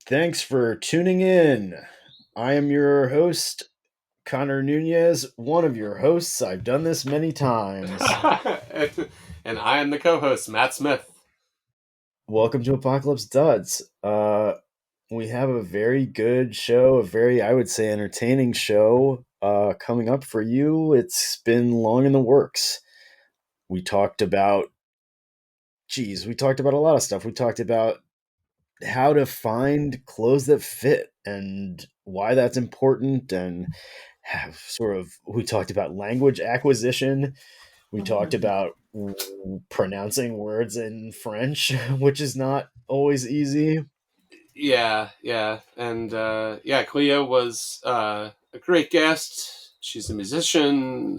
Thanks for tuning in. I am your host, Connor Nunez, one of your hosts. I've done this many times. And I am the co-host, Matt Smith. Welcome to Apocalypse Duds. We have a very good show, a very, I would say, entertaining show coming up for you. It's been long in the works. We talked about a lot of stuff. We talked about how to find clothes that fit and why that's important, and we talked about language acquisition. We talked about pronouncing words in French, which is not always easy. Yeah. And Clea was a great guest. She's a musician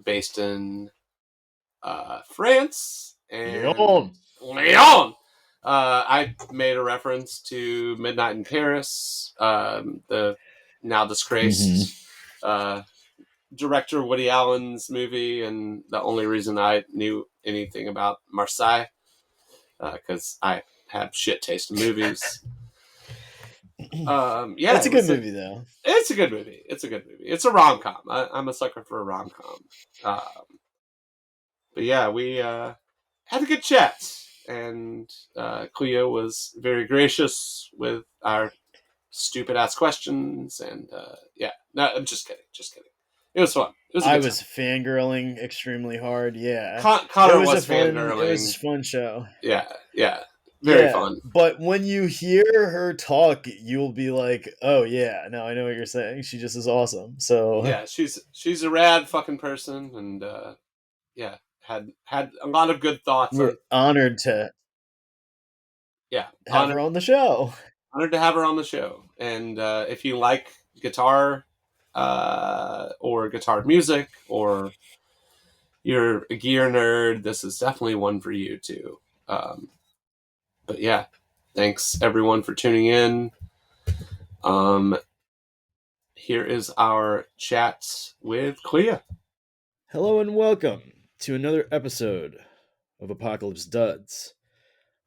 based in France. And Lyon! I made a reference to Midnight in Paris, the now disgraced director Woody Allen's movie, and the only reason I knew anything about Marseille, because I have shit taste in movies. It's a good movie, though. It's a good movie. It's a rom-com. I'm a sucker for a rom-com. But yeah, we had a good chat, and Clea was very gracious with our stupid ass questions, and no, I'm just kidding. It was fun. I was fangirling extremely hard. Yeah, Connor was fangirling. It was a fun show. Yeah, very fun. But when you hear her talk, you'll be like, "Oh yeah, no, I know what you're saying. She just is awesome." So yeah, she's a rad fucking person, and had a lot of good thoughts. We're honored to have her on the show. Honored to have her on the show, and if you like guitar or guitar music, or you're a gear nerd, this is definitely one for you too. But yeah, thanks everyone for tuning in. Here is our chat with Clea. Hello and welcome to another episode of Apocalypse Duds.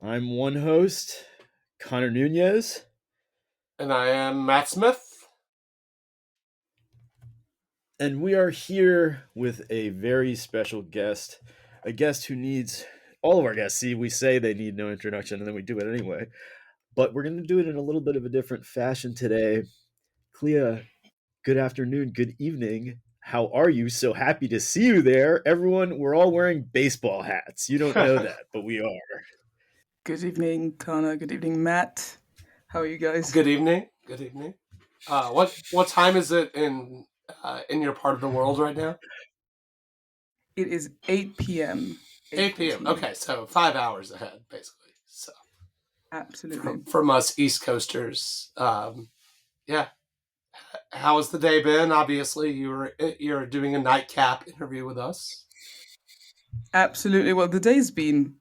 I'm one host, Connor Nunez. And I am Matt Smith. And we are here with a very special guest, a guest who needs, all of our guests, see, we say they need no introduction, and then we do it anyway. But we're going to do it in a little bit of a different fashion today. Clea, good afternoon, good evening. How are you? So happy to see you there. Everyone, we're all wearing baseball hats. You don't know that, but we are. Good evening, Connor. Good evening, Matt. How are you guys? Good evening. What time is it in your part of the world right now? It is 8 p.m. 8 p.m. Okay, so 5 hours ahead, basically. So absolutely from us East Coasters. Yeah. How has the day been? Obviously, you're doing a nightcap interview with us. Absolutely. Well, the day's been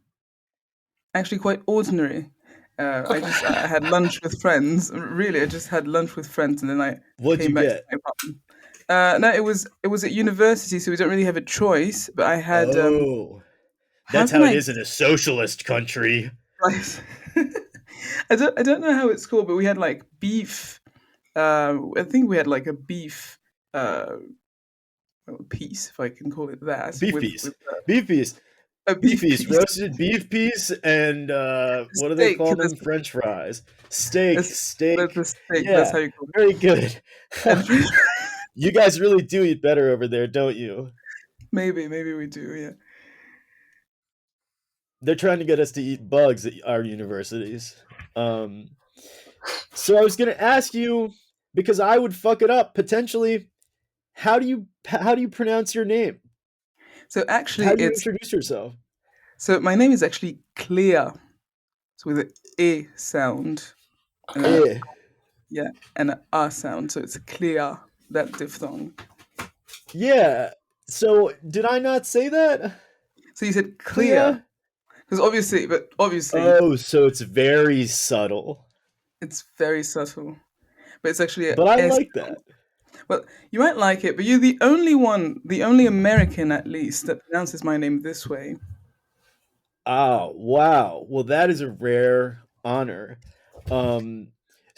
actually quite ordinary. I had lunch with friends. Really, I just had lunch with friends, and then I came back to my apartment. No, it was at university, so we don't really have a choice. But I had. That's how it is in a socialist country. Right. I don't know how it's called, but we had like beef. I think we had like a beef piece, if I can call it that. Beef piece. A beef piece, roasted beef piece, and what do they call them? French fries. Steak. That's the steak. Yeah, that's how you call it. Very good. You guys really do eat better over there, don't you? Maybe we do, yeah. They're trying to get us to eat bugs at our universities. So I was going to ask you, because I would fuck it up potentially. How do you pronounce your name? So actually, how do you introduce yourself? So my name is actually Clea, so with an E sound. Okay. Yeah, and an A sound, so it's a Clea, that diphthong. Yeah. So did I not say that? So you said Clea? Because obviously. Oh, so it's very subtle. It's very subtle, but it's actually. But I like that. Well, you might like it, but you're the only American at least, that pronounces my name this way. Oh, wow. Well, that is a rare honor.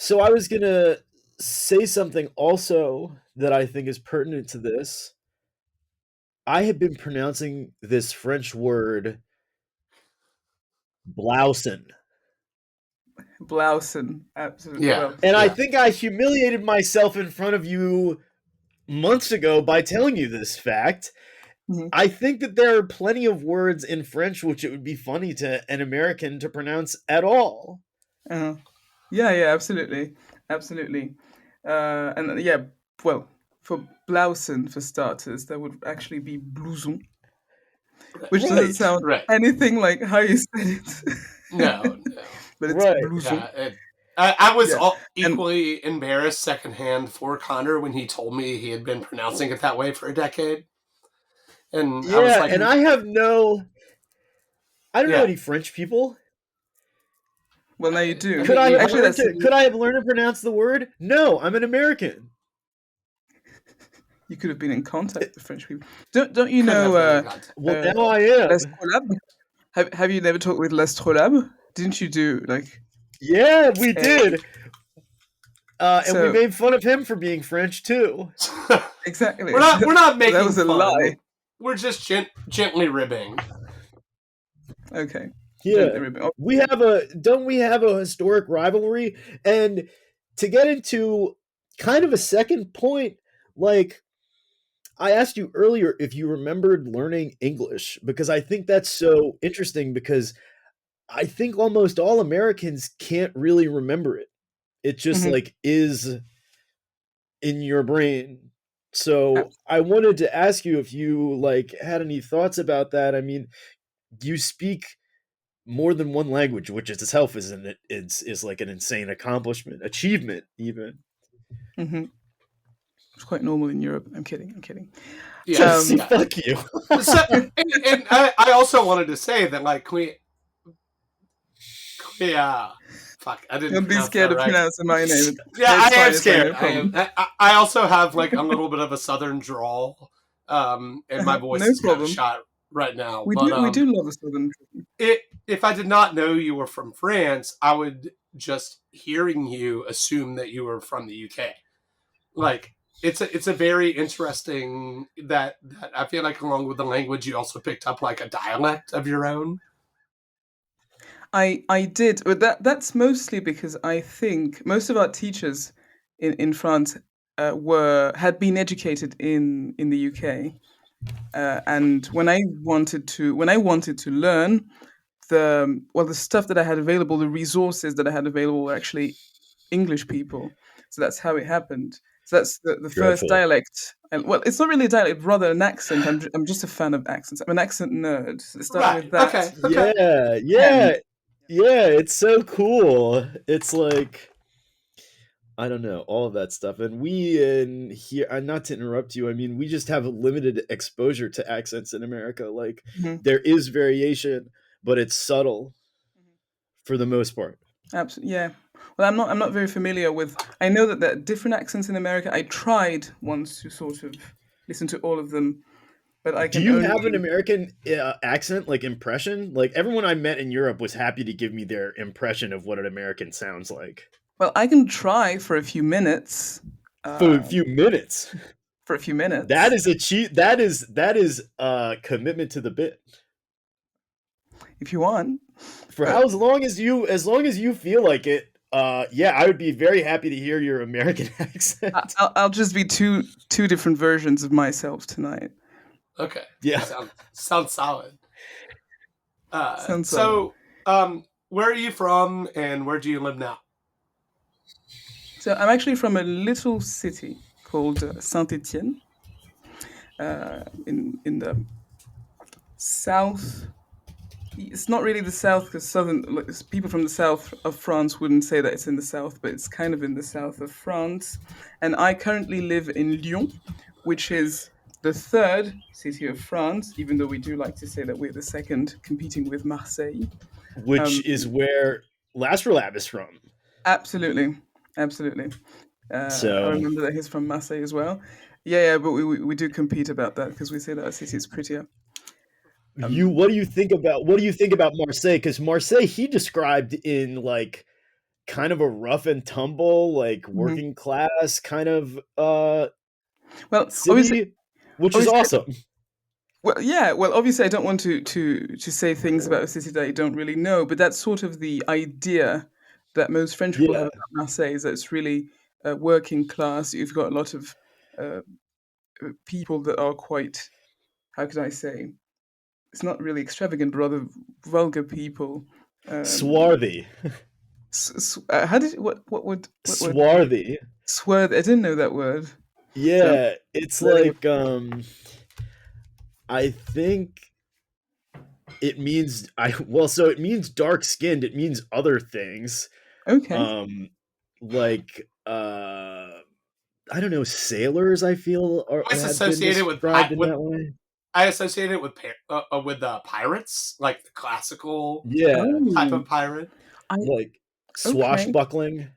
So I was going to say something also that I think is pertinent to this. I have been pronouncing this French word Blausen. Blausen, absolutely. Yeah. Well, And yeah. I think I humiliated myself in front of you months ago by telling you this fact. mhm. I think that there are plenty of words in French which it would be funny to an American to pronounce at all. Yeah, yeah, absolutely, absolutely. And yeah, well, for Blausen, for starters, that would actually be blouson, which doesn't Right. sound Right. anything like how you said it. No. But it's Right. blouson. Yeah, I was Yeah. equally embarrassed secondhand for Connor when he told me he had been pronouncing it that way for a decade. And I was Yeah, like, and I don't know Yeah. any French people. Well, now you do. Could I have Actually, learned that's could I have learned to pronounce the word? No, I'm an American. you could have been in contact with French people. Don't you Could have know? been in contact. Well, now I am. L'Astrolabe? Have you never talked with L'Astrolabe? Didn't you do like? Yeah, we did. And we So- made fun of him for being French too. Exactly. We're not making that was a fun. lie. We're just gently ribbing. Okay. Yeah. Gently ribbing. Oh, Don't we have a historic rivalry? And to get into kind of a second point, like I asked you earlier if you remembered learning English, because I think that's so interesting, because I think almost all Americans can't really remember it. It just Mhm. like is in your brain. So I wanted to ask you if you like had any thoughts about that. I mean, you speak more than one language, which itself is like an insane achievement even. Mm-hmm. It's quite normal in Europe. I'm kidding. Yeah, See, fuck you. So, and I also wanted to say that, like, Clea, fuck, I didn't. Don't be scared of pronouncing my name. Yeah, I am It's fine, scared. no problem. I also have like a little bit of a southern drawl, and my voice No is kind of problem. shot right now. We but do love a southern. if I did not know you were from France, I would just hearing you assume that you were from the UK. Like, it's a very interesting that I feel like along with the language, you also picked up like a dialect of your own. I did, but that's mostly because I think most of our teachers in France had been educated in the UK, and when I wanted to learn the stuff that I had available, the resources that I had available were actually English people. So that's how it happened. So that's the first dialect. And, well, it's not really a dialect, rather an accent. I'm just a fan of accents. I'm an accent nerd. So it started with that. Okay. Yeah, it's so cool. It's like, I don't know, all of that stuff. And we in here, not to interrupt you, I mean, we just have a limited exposure to accents in America. Like, there is variation, but it's subtle for the most part. Absolutely, yeah. Well, I'm not very familiar with. I know that there are different accents in America. I tried once to sort of listen to all of them, but I can. Do you have an American accent, like impression? Like everyone I met in Europe was happy to give me their impression of what an American sounds like. Well, I can try for a few minutes. For a few minutes. For a few minutes. That is That is commitment to the bit. If you want. For as long as you feel like it. Yeah, I would be very happy to hear your American accent. I'll just be two different versions of myself tonight. Okay. Yeah. Sounds solid. Sounds so, where are you from, and where do you live now? So I'm actually from a little city called Saint-Étienne, in the south. It's not really the south, because people from the south of France wouldn't say that it's in the south, but it's kind of in the south of France. And I currently live in Lyon, which is the third city of France, even though we do like to say that we're the second, competing with Marseille. Which is where L'Astrolabe is from. Absolutely. I remember that he's from Marseille as well. Yeah, but we do compete about that, because we say that our city is prettier. What do you think about Marseille? Because Marseille, he described in like kind of a rough and tumble, like working class kind of city, which is awesome. Well, yeah. Well, obviously, I don't want to say things about a city that I don't really know, but that's sort of the idea that most French people have about Marseille, is that it's really working class. You've got a lot of people that are quite, how can I say, it's not really extravagant, but rather vulgar people. Swarthy. How did what word? Swarthy. Swarthy. I didn't know that word. Yeah, so, it's like I think it means so it means dark skinned. It means other things. Okay. Like I don't know, sailors. I feel have been described in that way. I associate it with pirates, like the classical type of pirate, like swashbuckling. Okay.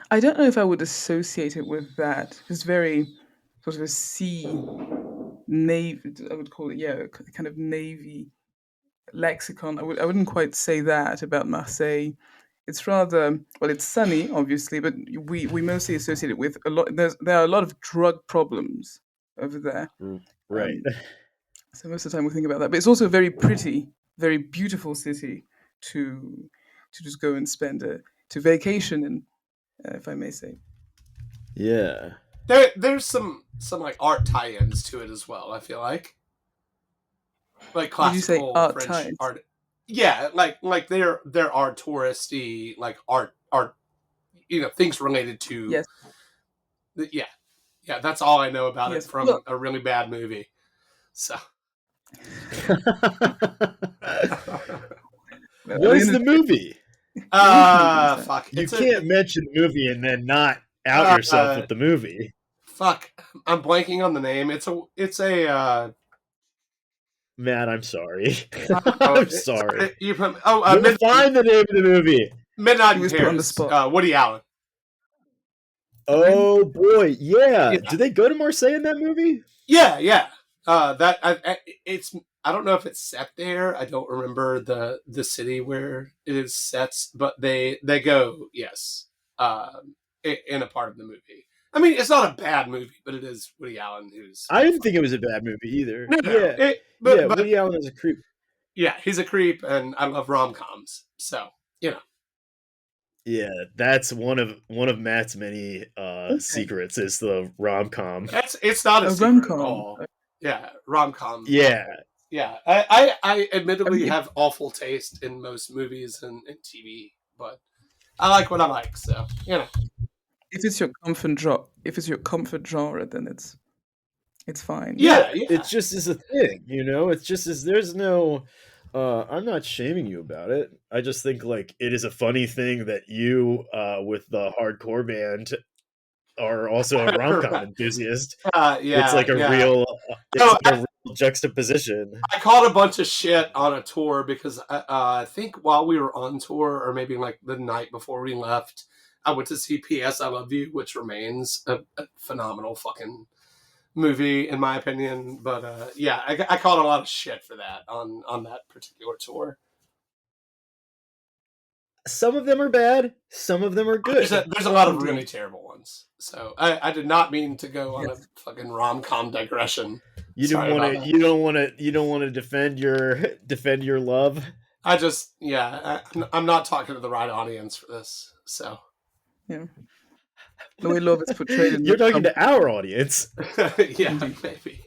I don't know if I would associate it with that. It's very sort of a sea navy. I would call it, kind of navy lexicon. I wouldn't quite say that about Marseille. It's rather, well, it's sunny, obviously, but we mostly associate it with a lot. There are a lot of drug problems over there, right? So most of the time we think about that, but it's also a very pretty, very beautiful city to just go and spend to vacation in, if I may say. Yeah, there's some like art tie-ins to it as well. I feel like classical Did you say art French ties? art. Yeah, like there are touristy like art, things related to. Yes. Yeah, that's all I know about it from a really bad movie. So. What's the movie? Fuck. You can't mention the movie and then not out yourself with the movie. Fuck. I'm blanking on the name. It's a Matt, I'm sorry. I'm sorry. You'll find the name of the movie. Midnight in Paris. Woody Allen. Oh boy, yeah. Do they go to Marseille in that movie? Yeah. It's. I don't know if it's set there. I don't remember the city where it is set, but they go, yes, in a part of the movie. I mean, it's not a bad movie, but it is Woody Allen who's. I didn't think it was a bad movie either. No. But Woody Allen is a creep. Yeah, he's a creep, and I love rom-coms, so Yeah, that's one of Matt's many secrets is the rom-com. It's not a secret at all. Yeah, rom-com. Yeah. Yeah, I admittedly have awful taste in most movies and TV, but I like what I like, so If it's your comfort genre, then it's fine. Yeah. It just is a thing, It's just there's no. I'm not shaming you about it. I just think like it is a funny thing that you, with the hardcore band, are also a rom-com enthusiast. It's like a real juxtaposition. I caught a bunch of shit on a tour because I think while we were on tour, or maybe like the night before we left, I went to see P.S. I Love You, which remains a phenomenal fucking movie in my opinion. But I caught a lot of shit for that on that particular tour. Some of them are bad. Some of them are good. There's a lot of really terrible ones. So I did not mean to go on a fucking rom-com digression. You don't want to defend your love. I just I'm not talking to the right audience for this. So the way love is portrayed. You're talking to our audience. Yeah, maybe.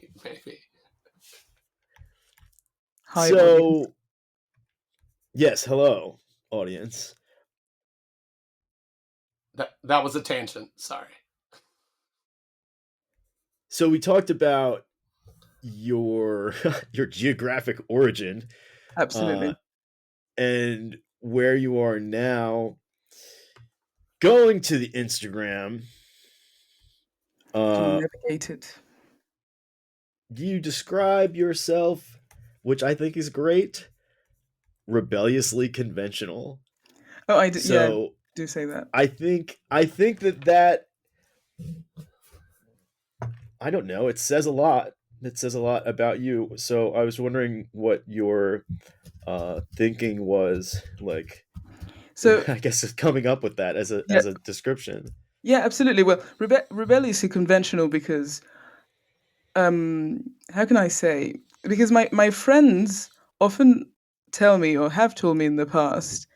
Hi, so audience. Yes, hello, audience. That was a tangent. Sorry. So we talked about your geographic origin, absolutely, and where you are now. Going to the Instagram, navigate it. You describe yourself, which I think is great, rebelliously conventional. Oh, I do. So, do say that. I think that I don't know. It says a lot. It says a lot about you. So I was wondering what your thinking was like. So I guess it's coming up with that as yeah, a description. yeah, absolutely. Well, rebelliously conventional because how can I say? Because my friends often tell me or have told me in the past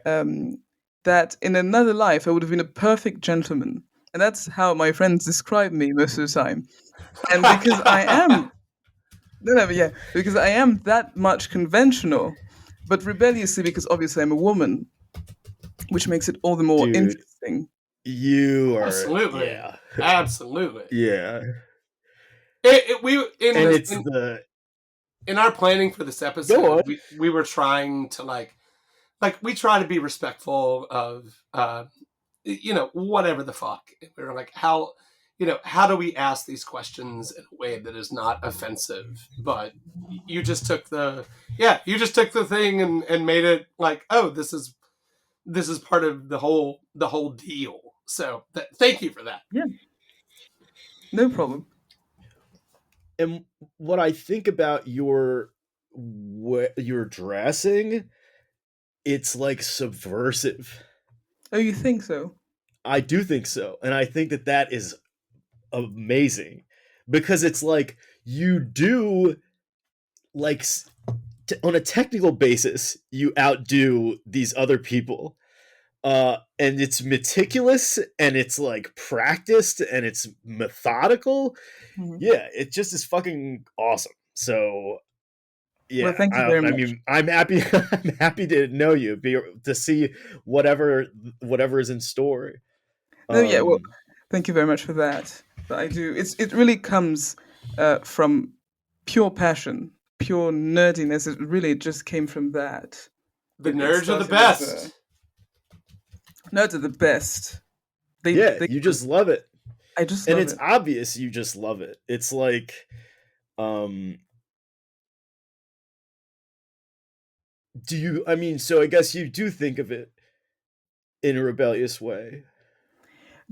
um, that in another life I would have been a perfect gentleman, and that's how my friends describe me most of the time. And because I am, no, but yeah, because I am that much conventional, but rebelliously because obviously I'm a woman, which makes it all the more Dude, interesting. you are, Absolutely, yeah. absolutely. Yeah. We And So it's the in our planning for this go on. episode, we were trying to like we try to be respectful of whatever the fuck. We were like, how do we ask these questions in a way that is not offensive? But you just took the thing and made it like, oh, this is part of the whole deal. So thank you for that. yeah, no problem. And what I think about your dressing, it's like subversive. Oh, you think so? I do think so. And I think that that is amazing because it's like you do like on a technical basis you outdo these other people, and it's meticulous and it's like practiced and it's methodical. Mhm. Yeah, it just is fucking awesome. So Well, yeah, thank you very I much. mean, I'm happy. I'm happy to know you, to see whatever is in store. No, yeah, well, Um, thank you very much for that. But I do. It really comes from pure passion, pure nerdiness. It really just came from that. The It nerds are the started as best. nerds are the best. yeah, They you just love it, I just and love it's it. obvious you just love it. It's like, um, do you? I mean, so I guess you do think of it in a rebellious way.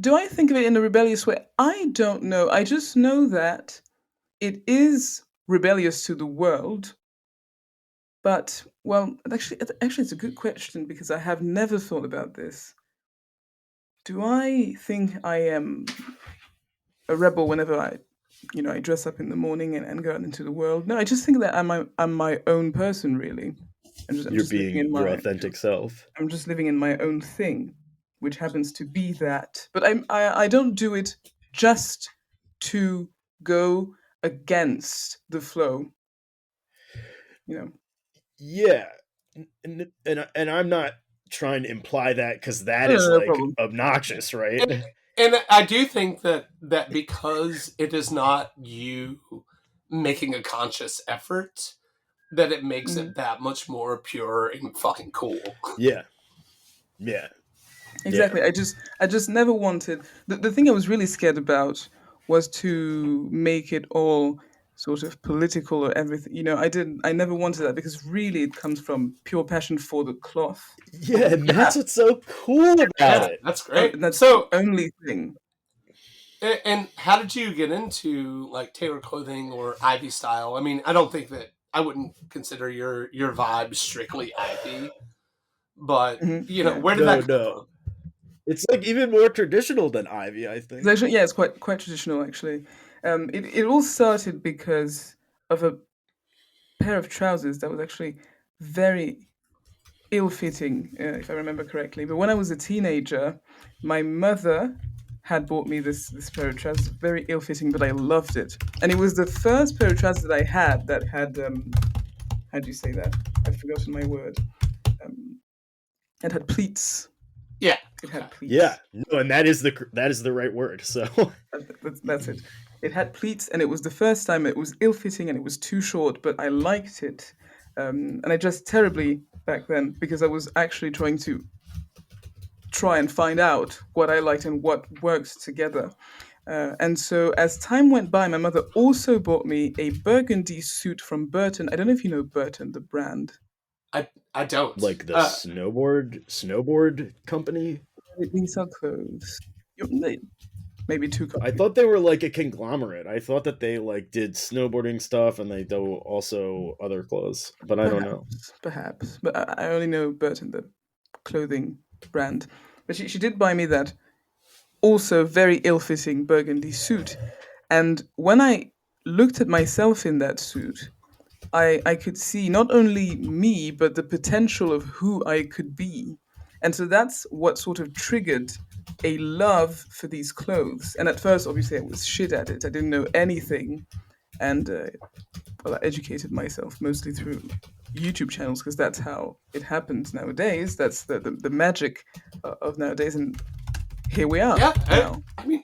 Do I think of it in a rebellious way? I don't know. I just know that it is rebellious to the world. But well, actually, it's a good question because I have never thought about this. Do I think I am a rebel whenever I dress up in the morning and go out into the world? No, I just think that I'm my own person, really. I'm You're just living being in your my authentic self. I'm just living in my own thing, which happens to be that. But I don't do it just to go against the flow, you know. Yeah, and I'm not trying to imply that because that No, no, is no like problem. obnoxious, right? And I do think that because it is not you making a conscious effort, that it makes Mhm. it that much more pure and fucking cool. Yeah, yeah, yeah. Exactly. I just never wanted the thing I was really scared about was to make it all sort of political or everything. I never wanted that because really it comes from pure passion for the cloth. Yeah, and Yeah, that's what's so cool about yeah, it. that's great. And that's the So, only thing. and how did you get into like tailored clothing or Ivy style? I mean, I don't think that I wouldn't consider your vibe strictly Ivy, but Yeah. where did No, that come no. from? It's like even more traditional than Ivy, I It's think. actually, yeah, it's quite traditional actually. It all started because of a pair of trousers that was actually very ill-fitting, if I remember correctly. But when I was a teenager, my mother had bought me this pair of trousers, very ill-fitting, but I loved it. And it was the first pair of trousers that I had that had how do you say that? I've forgotten my word. Um, it had pleats. Yeah. It Okay. had Yeah, pleats. no, and that is the right word. So That's it. It had pleats, and it was the first time it was ill-fitting and it was too short, but I liked it. And I dressed terribly back then because I was actually try and find out what I liked and what worked together. And so as time went by, my mother also bought me a burgundy suit from Burton. I don't know if you know Burton, the brand. I don't. like the snowboard company. They sell clothes. Maybe two I companies. thought they were like a conglomerate. I thought that they like did snowboarding stuff and they do also other clothes, but I don't know. Perhaps. But I only know Burton, the clothing brand. But she did buy me that also very ill-fitting burgundy suit. And when I looked at myself in that suit, I could see not only me, but the potential of who I could be. And so that's what sort of triggered a love for these clothes. And at first, obviously, I was shit at it. I didn't know anything. And well, I educated myself mostly through YouTube channels because that's how it happens nowadays. That's the magic of nowadays. And here we are. Yeah, I mean,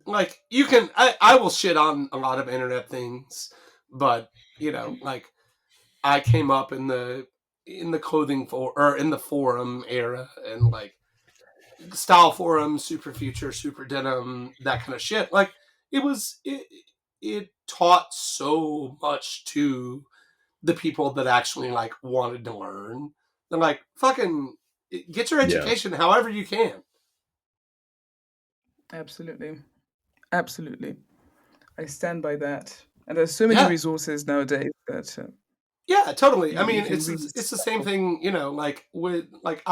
like you can. I will shit on a lot of internet things, but like I came up in the clothing or in the forum era, and like style forum, super future, super denim, that kind of shit. Like it taught so much to the people that actually like wanted to learn. They're like, fucking get your education however you can. Absolutely. Absolutely. I stand by that. And there's so many resources nowadays that yeah, totally. I mean, it's the same thing, like with like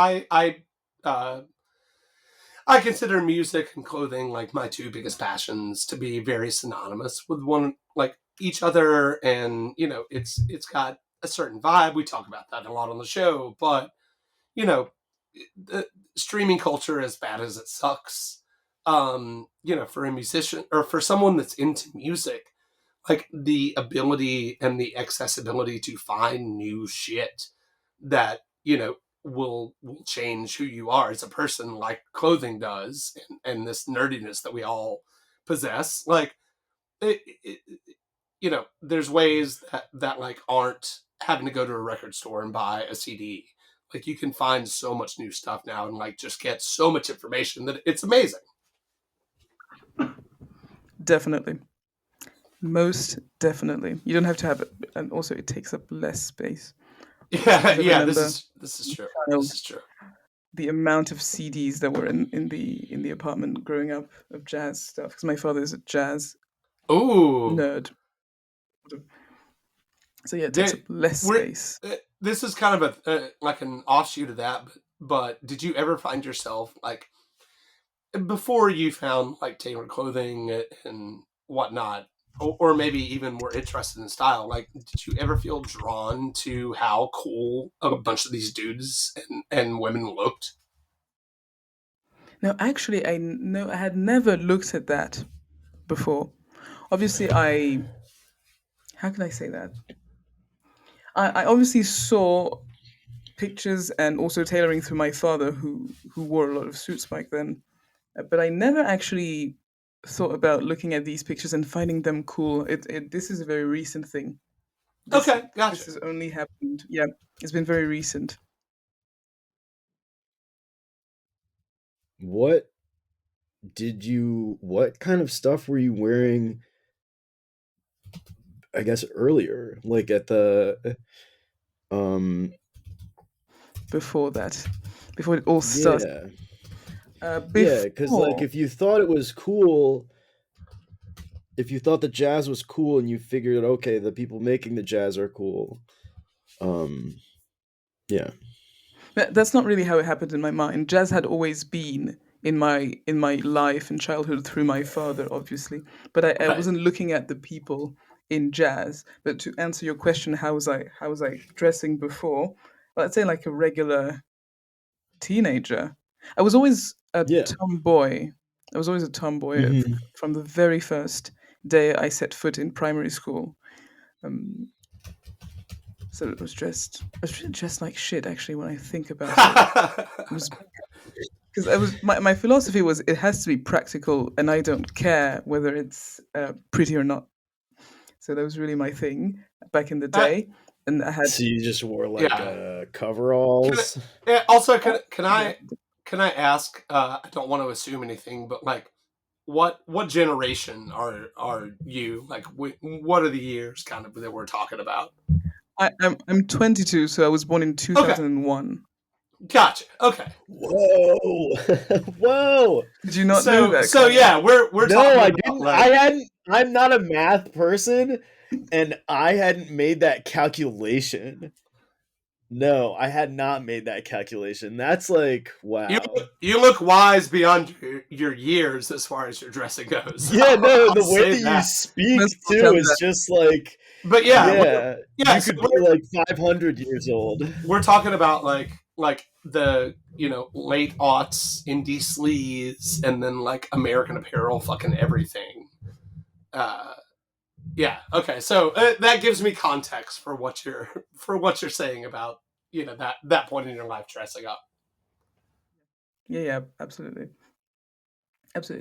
I consider music and clothing like my two biggest passions to be very synonymous with one like each other, and it's got a certain vibe. We talk about that a lot on the show, but the streaming culture, as bad as it sucks, for a musician or for someone that's into music, like the ability and the accessibility to find new shit that will change who you are as a person, like clothing does, and this nerdiness that we all possess. Like it, there's ways that like aren't having to go to a record store and buy a CD. Like you can find so much new stuff now and like just get so much information that it's amazing. Definitely. Most definitely. You don't have to have it, and also it takes up less space. Yeah, this is true. This is true. The amount of CDs that were in the apartment growing up of jazz stuff, because my father is a jazz nerd. So yeah, it takes up less space. This is kind of like an offshoot of that, but did you ever find yourself like before you found like tailored clothing and whatnot, or maybe even more interested in style, like did you ever feel drawn to how cool a bunch of these dudes and women looked? No, actually, I had never looked at that before. Obviously, how can I say that? I obviously saw pictures and also tailoring through my father, who wore a lot of suits back then, but I never actually thought about looking at these pictures and finding them cool. This is a very recent thing. Okay, gotcha. This has only happened. Yeah, it's been very recent. What kind of stuff were you wearing, I guess, earlier? Like at the before that, before it all started. Yeah, because like if you thought it was cool, if you thought the jazz was cool and you figured, okay, the people making the jazz are cool, yeah. That's not really how it happened in my mind. Jazz had always been in my life and childhood through my father, obviously, but I wasn't looking at the people in jazz. But to answer your question, how was I dressing before? Well, I'd say like a regular teenager. I was always a tomboy. I was always a tomboy from the very first day I set foot in primary school. So I was really dressed like shit, actually, when I think about it. Because my philosophy was it has to be practical, and I don't care whether it's pretty or not. So that was really my thing back in the day. And I had. So you just wore like coveralls. Also, can I ask? I don't want to assume anything, but like, what generation are you? Like, what are the years kind of that we're talking about? I'm 22, so I was born in 2001. Okay. Gotcha. Okay. Whoa. Whoa. Did you not know that? So yeah, we're no, talking I about, didn't. Like... I hadn't. I'm not a math person, and I hadn't made that calculation. No, I had not made that calculation. That's like, wow. You look wise beyond your years as far as your dressing goes. Yeah, no, I'll the way say that you that. speak Most people too tell is that. just like, But yeah, you so could be like 500 years old. we're talking about like the late aughts indie sleaze and then like American Apparel fucking everything. Yeah, okay, so that gives me context for what you're saying about that point in your life dressing up. Yeah, absolutely.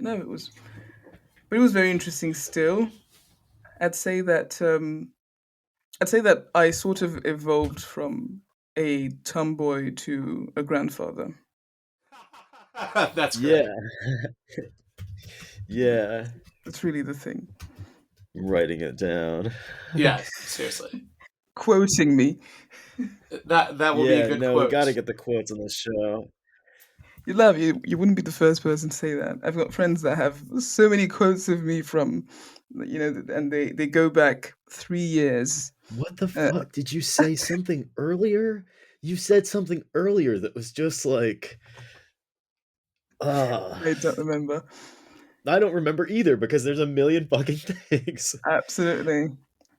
No, it was very interesting still. I'd say that I sort of evolved from a tomboy to a grandfather. That's great. Yeah. Yeah. That's really the thing. I'm writing it down. Yeah, seriously. Quoting me. That will be a good no, quote. we got to get the quotes on this show. You love you. You wouldn't be the first person to say that. I've got friends that have so many quotes of me from, and they go back 3 years. What the fuck? Did you say something earlier? You said something earlier that was just like, I don't remember. I don't remember either because there's a million fucking things. Absolutely.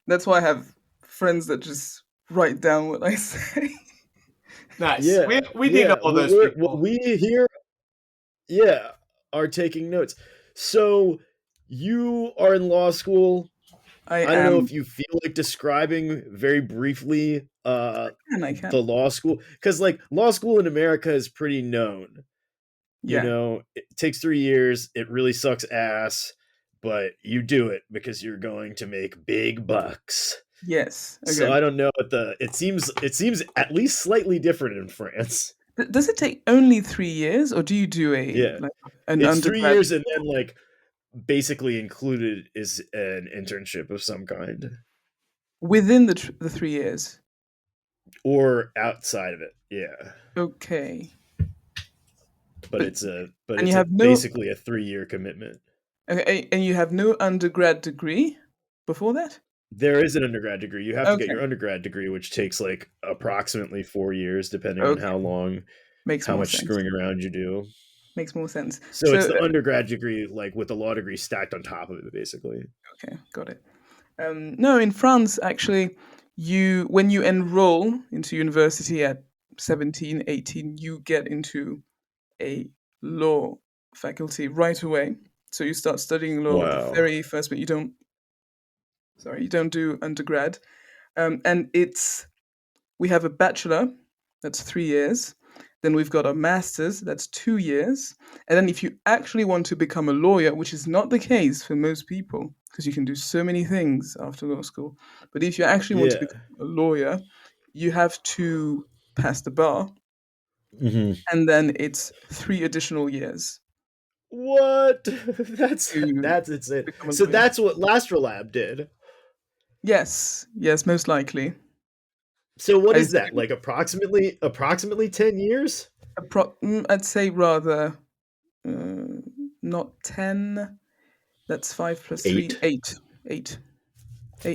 That's why I have friends that just write down what I say. Nice. Yeah, we need all those people. We here, are taking notes. So you are in law school. I don't know if you feel like describing very briefly I can. the law school, because like law school in America is pretty known. Yeah. It takes 3 years. It really sucks ass, but you do it because you're going to make big bucks. Yes. Okay. So I don't know what it seems at least slightly different in France. Does it take only 3 years, or do you do an it's 3 undergrad? years, and then like basically included is an internship of some kind Within the 3 years? or outside of it. Yeah. Okay. But it's basically a 3-year commitment. Okay, and you have no undergrad degree before that? There is an undergrad degree. You have to get your undergrad degree, which takes like approximately 4 years, depending on how long, how much screwing around you do. Makes more sense. So it's the undergrad degree, like with the law degree stacked on top of it, basically. Okay, got it. No, in France, actually, when you enroll into university at 17, 18, you get into a law faculty right away. So you start studying law the very first, but you don't do undergrad. And we have a bachelor, that's 3 years. Then we've got a master's, that's 2 years. And then if you actually want to become a lawyer, which is not the case for most people, because you can do so many things after law school. But if you actually want to become a lawyer, you have to pass the bar. Mm-hmm. And then it's 3 additional years. What? That's insane. So that's what Lastrolab did. Yes, most likely. So what is that? Like approximately 10 years? I'd say rather not 10. That's 5 plus 3, 8. 8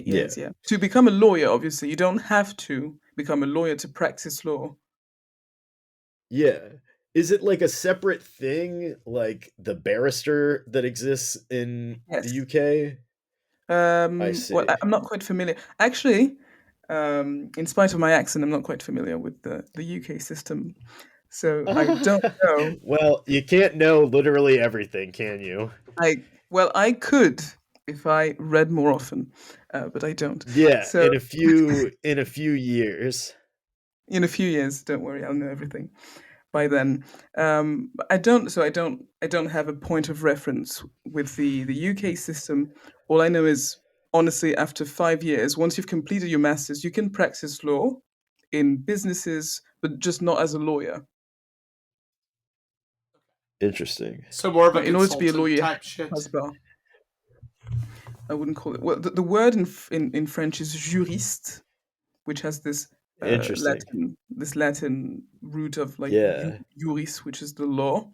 years, yeah. To become a lawyer, obviously, you don't have to become a lawyer to practice law. Yeah. Is it like a separate thing, like the barrister that exists in the UK? I see. Well, I'm not quite familiar. Actually, in spite of my accent, I'm not quite familiar with the UK system. So I don't know. Well, you can't know literally everything, can you? I could if I read more often, but I don't. Yeah, so, in a few years. In a few years, don't worry, I'll know everything by then. I don't have a point of reference with the UK system. All I know is, honestly, after 5 years, once you've completed your master's, you can practice law in businesses, but just not as a lawyer. Interesting. So more of a in order to be a lawyer type shit. I wouldn't call it. Well, the word in French is juriste, which has this Latin root of like juris, which is the law.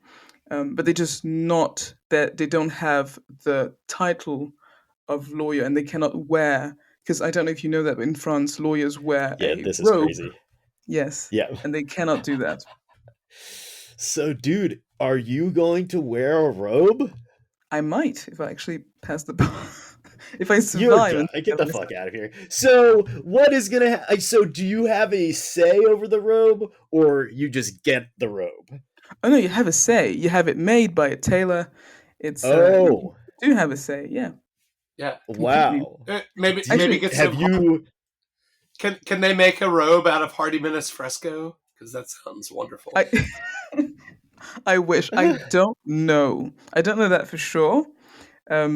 But they just not that they don't have the title of lawyer, and they cannot wear, because I don't know if you know that, but in France lawyers wear a this robe. is crazy. Yes. Yeah. And they cannot do that. So, dude, are you going to wear a robe? I might if I actually pass the bar. If I You're survive. gonna get the fuck out of here. So, what is gonna? So, do you have a say over the robe, or you just get the robe? Oh no, you have a say. You have it made by a tailor. It's you do have a say. Yeah. Yeah. Completely. Wow. Maybe get Have some. you? Can they make a robe out of Hardy Minutes fresco? Because that sounds wonderful. I wish. I don't know. I don't know that for sure. I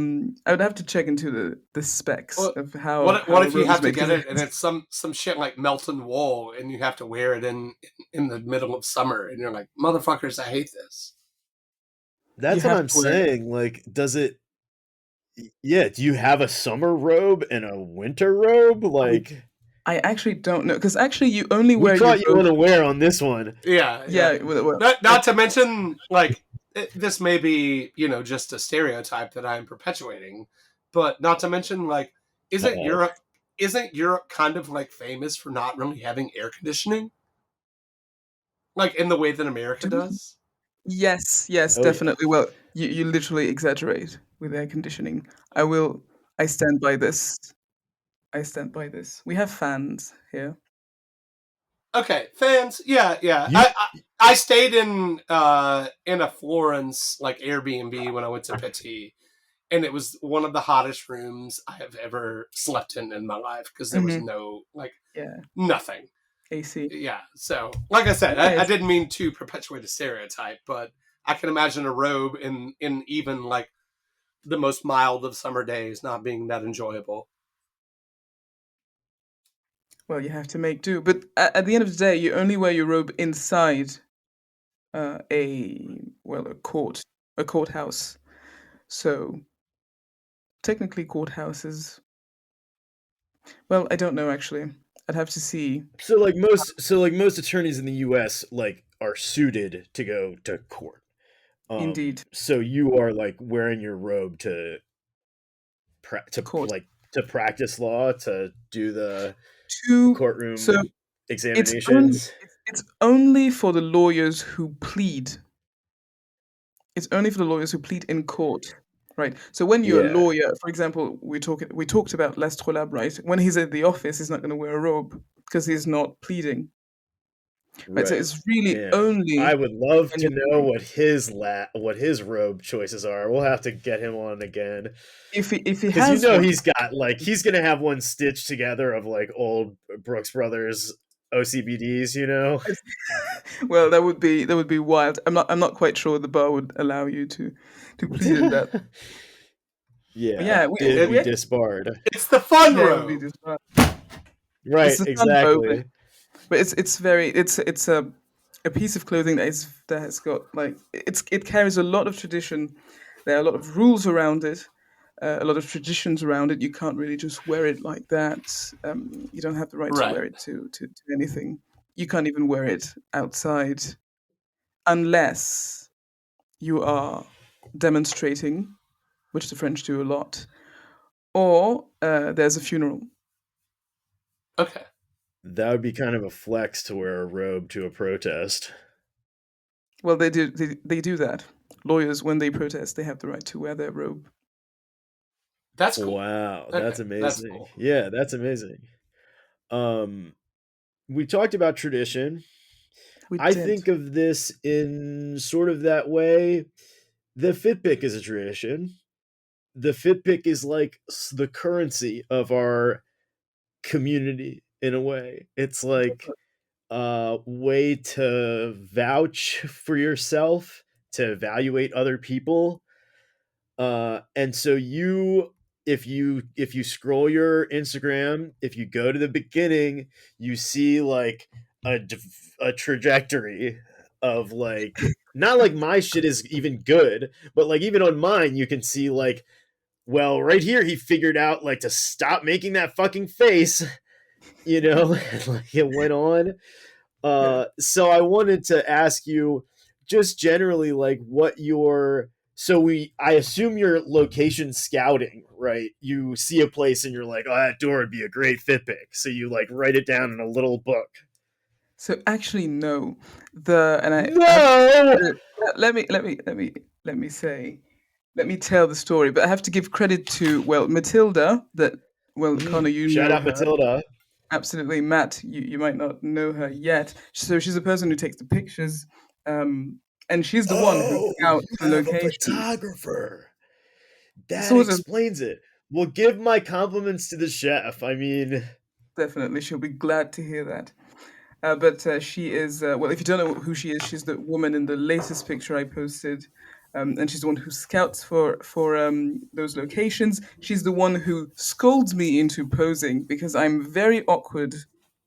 would have to check into the specs of how. What if you have to get it and it's some shit like melton wool and you have to wear it in the middle of summer and you're like, motherfuckers, I hate this. That's what I'm saying. Like, does it? Yeah. Do you have a summer robe and a winter robe? Like, I actually don't know because actually you only wear. We caught you unaware on this one. Yeah. Not to mention, like, this may be, just a stereotype that I'm perpetuating, but not to mention, like, isn't Europe kind of like famous for not really having air conditioning, like in the way that America does? Yes, definitely. Yeah. Well, you literally exaggerate with air conditioning. I stand by this. We have fans here. Okay, fans. Yeah. I stayed in a Florence like Airbnb when I went to Petit, and it was one of the hottest rooms I have ever slept in my life because there was no nothing. AC. Yeah. So, like I said, I didn't mean to perpetuate a stereotype, but I can imagine a robe in even like the most mild of summer days not being that enjoyable. Well, you have to make do. But at the end of the day, you only wear your robe inside a courthouse. So technically, courthouses. Well, I don't know actually. I'd have to see. So like most attorneys in the U.S. like are suited to go to court. Indeed. So you are like wearing your robe to practice law, to do the courtroom examinations. It's only for the lawyers who plead. It's only for the lawyers who plead in court, right? So when you're a lawyer, for example, we talked about Lestrolab, right? When he's at the office, he's not going to wear a robe because he's not pleading. Right. So it's really only. I would love to know what his robe choices are. We'll have to get him on again. If he has, because he's got like he's gonna have one stitched together of like old Brooks Brothers OCBDs, Well, that would be wild. I'm not quite sure the bar would allow you to plead in that. It'd be disbarred. It's the fun robe. Right, exactly. But it's a piece of clothing that has got like it carries a lot of tradition. There are a lot of rules around it, a lot of traditions around it. You can't really just wear it like that. You don't have the right to wear it to anything. You can't even wear it outside unless you are demonstrating, which the French do a lot, or there's a funeral. Okay. That would be kind of a flex to wear a robe to a protest. Well, they do that. Lawyers, when they protest, they have the right to wear their robe. That's cool. Wow, that's amazing. That's cool. Yeah, that's amazing. We talked about tradition. I think of this in sort of that way. The Fitbit is a tradition. The Fitbit is like the currency of our community in a way. It's like a way to vouch for yourself, to evaluate other people. And so if you scroll your Instagram, if you go to the beginning, you see like a trajectory of like, not like my shit is even good, but like even on mine, you can see like, well, right here, he figured out like to stop making that fucking face, like it went on. So I wanted to ask you just generally like what I assume you're location scouting, right? You see a place and you're like, oh, that door would be a great Fitbit. So you like write it down in a little book. So actually, no. Let me tell the story, but I have to give credit to Matilda. Connor, you Shout know out her. Matilda. Absolutely, Matt. You might not know her yet. So she's the person who takes the pictures, and she's the one who scouts the location. Photographer. That Sort of. explains it. Well, give my compliments to the chef. I mean, Definitely, she'll be glad to hear that. But she is, if you don't know who she is, she's the woman in the latest picture I posted. And she's the one who scouts for those locations. She's the one who scolds me into posing because I'm very awkward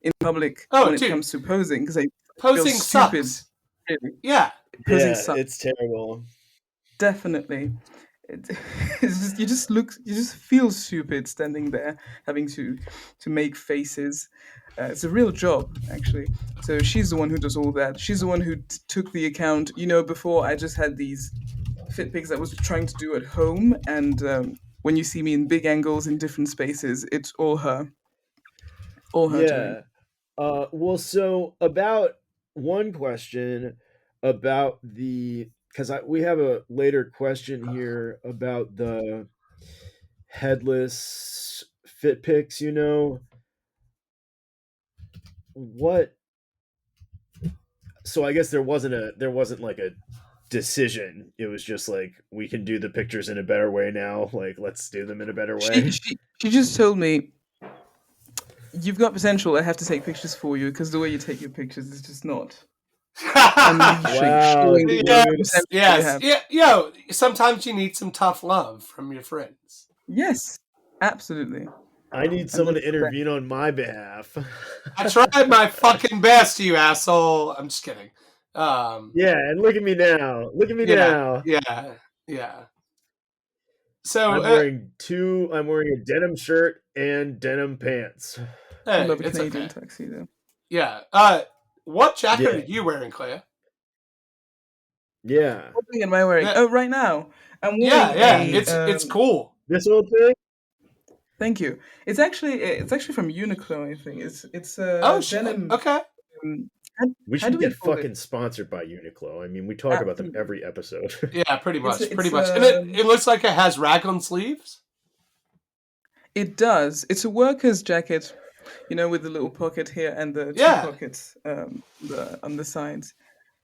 in public when it comes to posing because I feel posing stupid. Sucks. Really. Yeah. Posing sucks. It's terrible. Definitely. It's just you just feel stupid standing there having to make faces. It's a real job, actually. So she's the one who does all that. She's the one who took the account. Before I just had these fit pics I was trying to do at home, and when you see me in big angles in different spaces, it's all her. All her doing. Well, so about one question about because we have a later question here about the headless fit pics. What? So I guess there wasn't like a decision. It was just like we can do the pictures in a better way now. Like let's do them in a better way. She just told me, you've got potential. I have to take pictures for you because the way you take your pictures is just not unleashing. Wow. Yes. Yeah. Yo, sometimes you need some tough love from your friends. Yes, absolutely. I need someone to intervene on my behalf. I tried my fucking best, you asshole. I'm just kidding. Yeah, and look at me now. Look at me now. Yeah. So I'm wearing a denim shirt and denim pants. Hey, I love a Canadian tuxedo. Yeah. What jacket are you wearing, Clea? Yeah. What thing am I wearing? Oh, right now. I'm wearing it's cool. This little thing? Thank you. It's actually from Uniqlo, I think. It's denim. Okay. We should get fucking sponsored by Uniqlo. I mean, we talk about them every episode. Yeah, pretty much. And it looks like it has raglan sleeves. It does. It's a worker's jacket, with the little pocket here and the two pockets on the sides.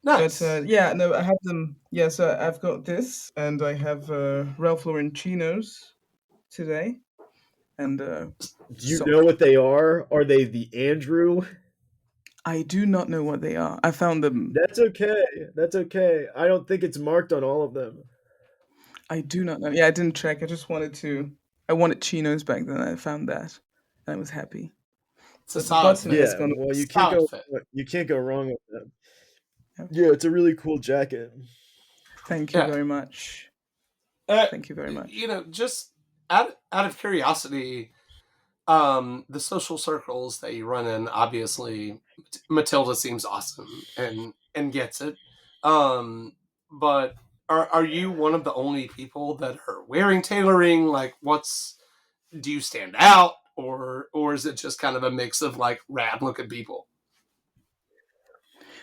Nice. But I have them. Yeah, so I've got this, and I have Ralph Lauren chinos today. And do you know what they are? Are they the Andrew? I do not know what they are. I found them. That's okay. I don't think it's marked on all of them. I do not know. Yeah, I didn't check. I wanted chinos back then. I found that, and I was happy. It's a solid fit. Yeah, well, you can't go wrong with them. Yeah, it's a really cool jacket. Thank you very much. Thank you very much. Just out of curiosity, the social circles that you run in, obviously, Matilda seems awesome and gets it. But are you one of the only people that are wearing tailoring? Like, do you stand out, or is it just kind of a mix of like rad looking people?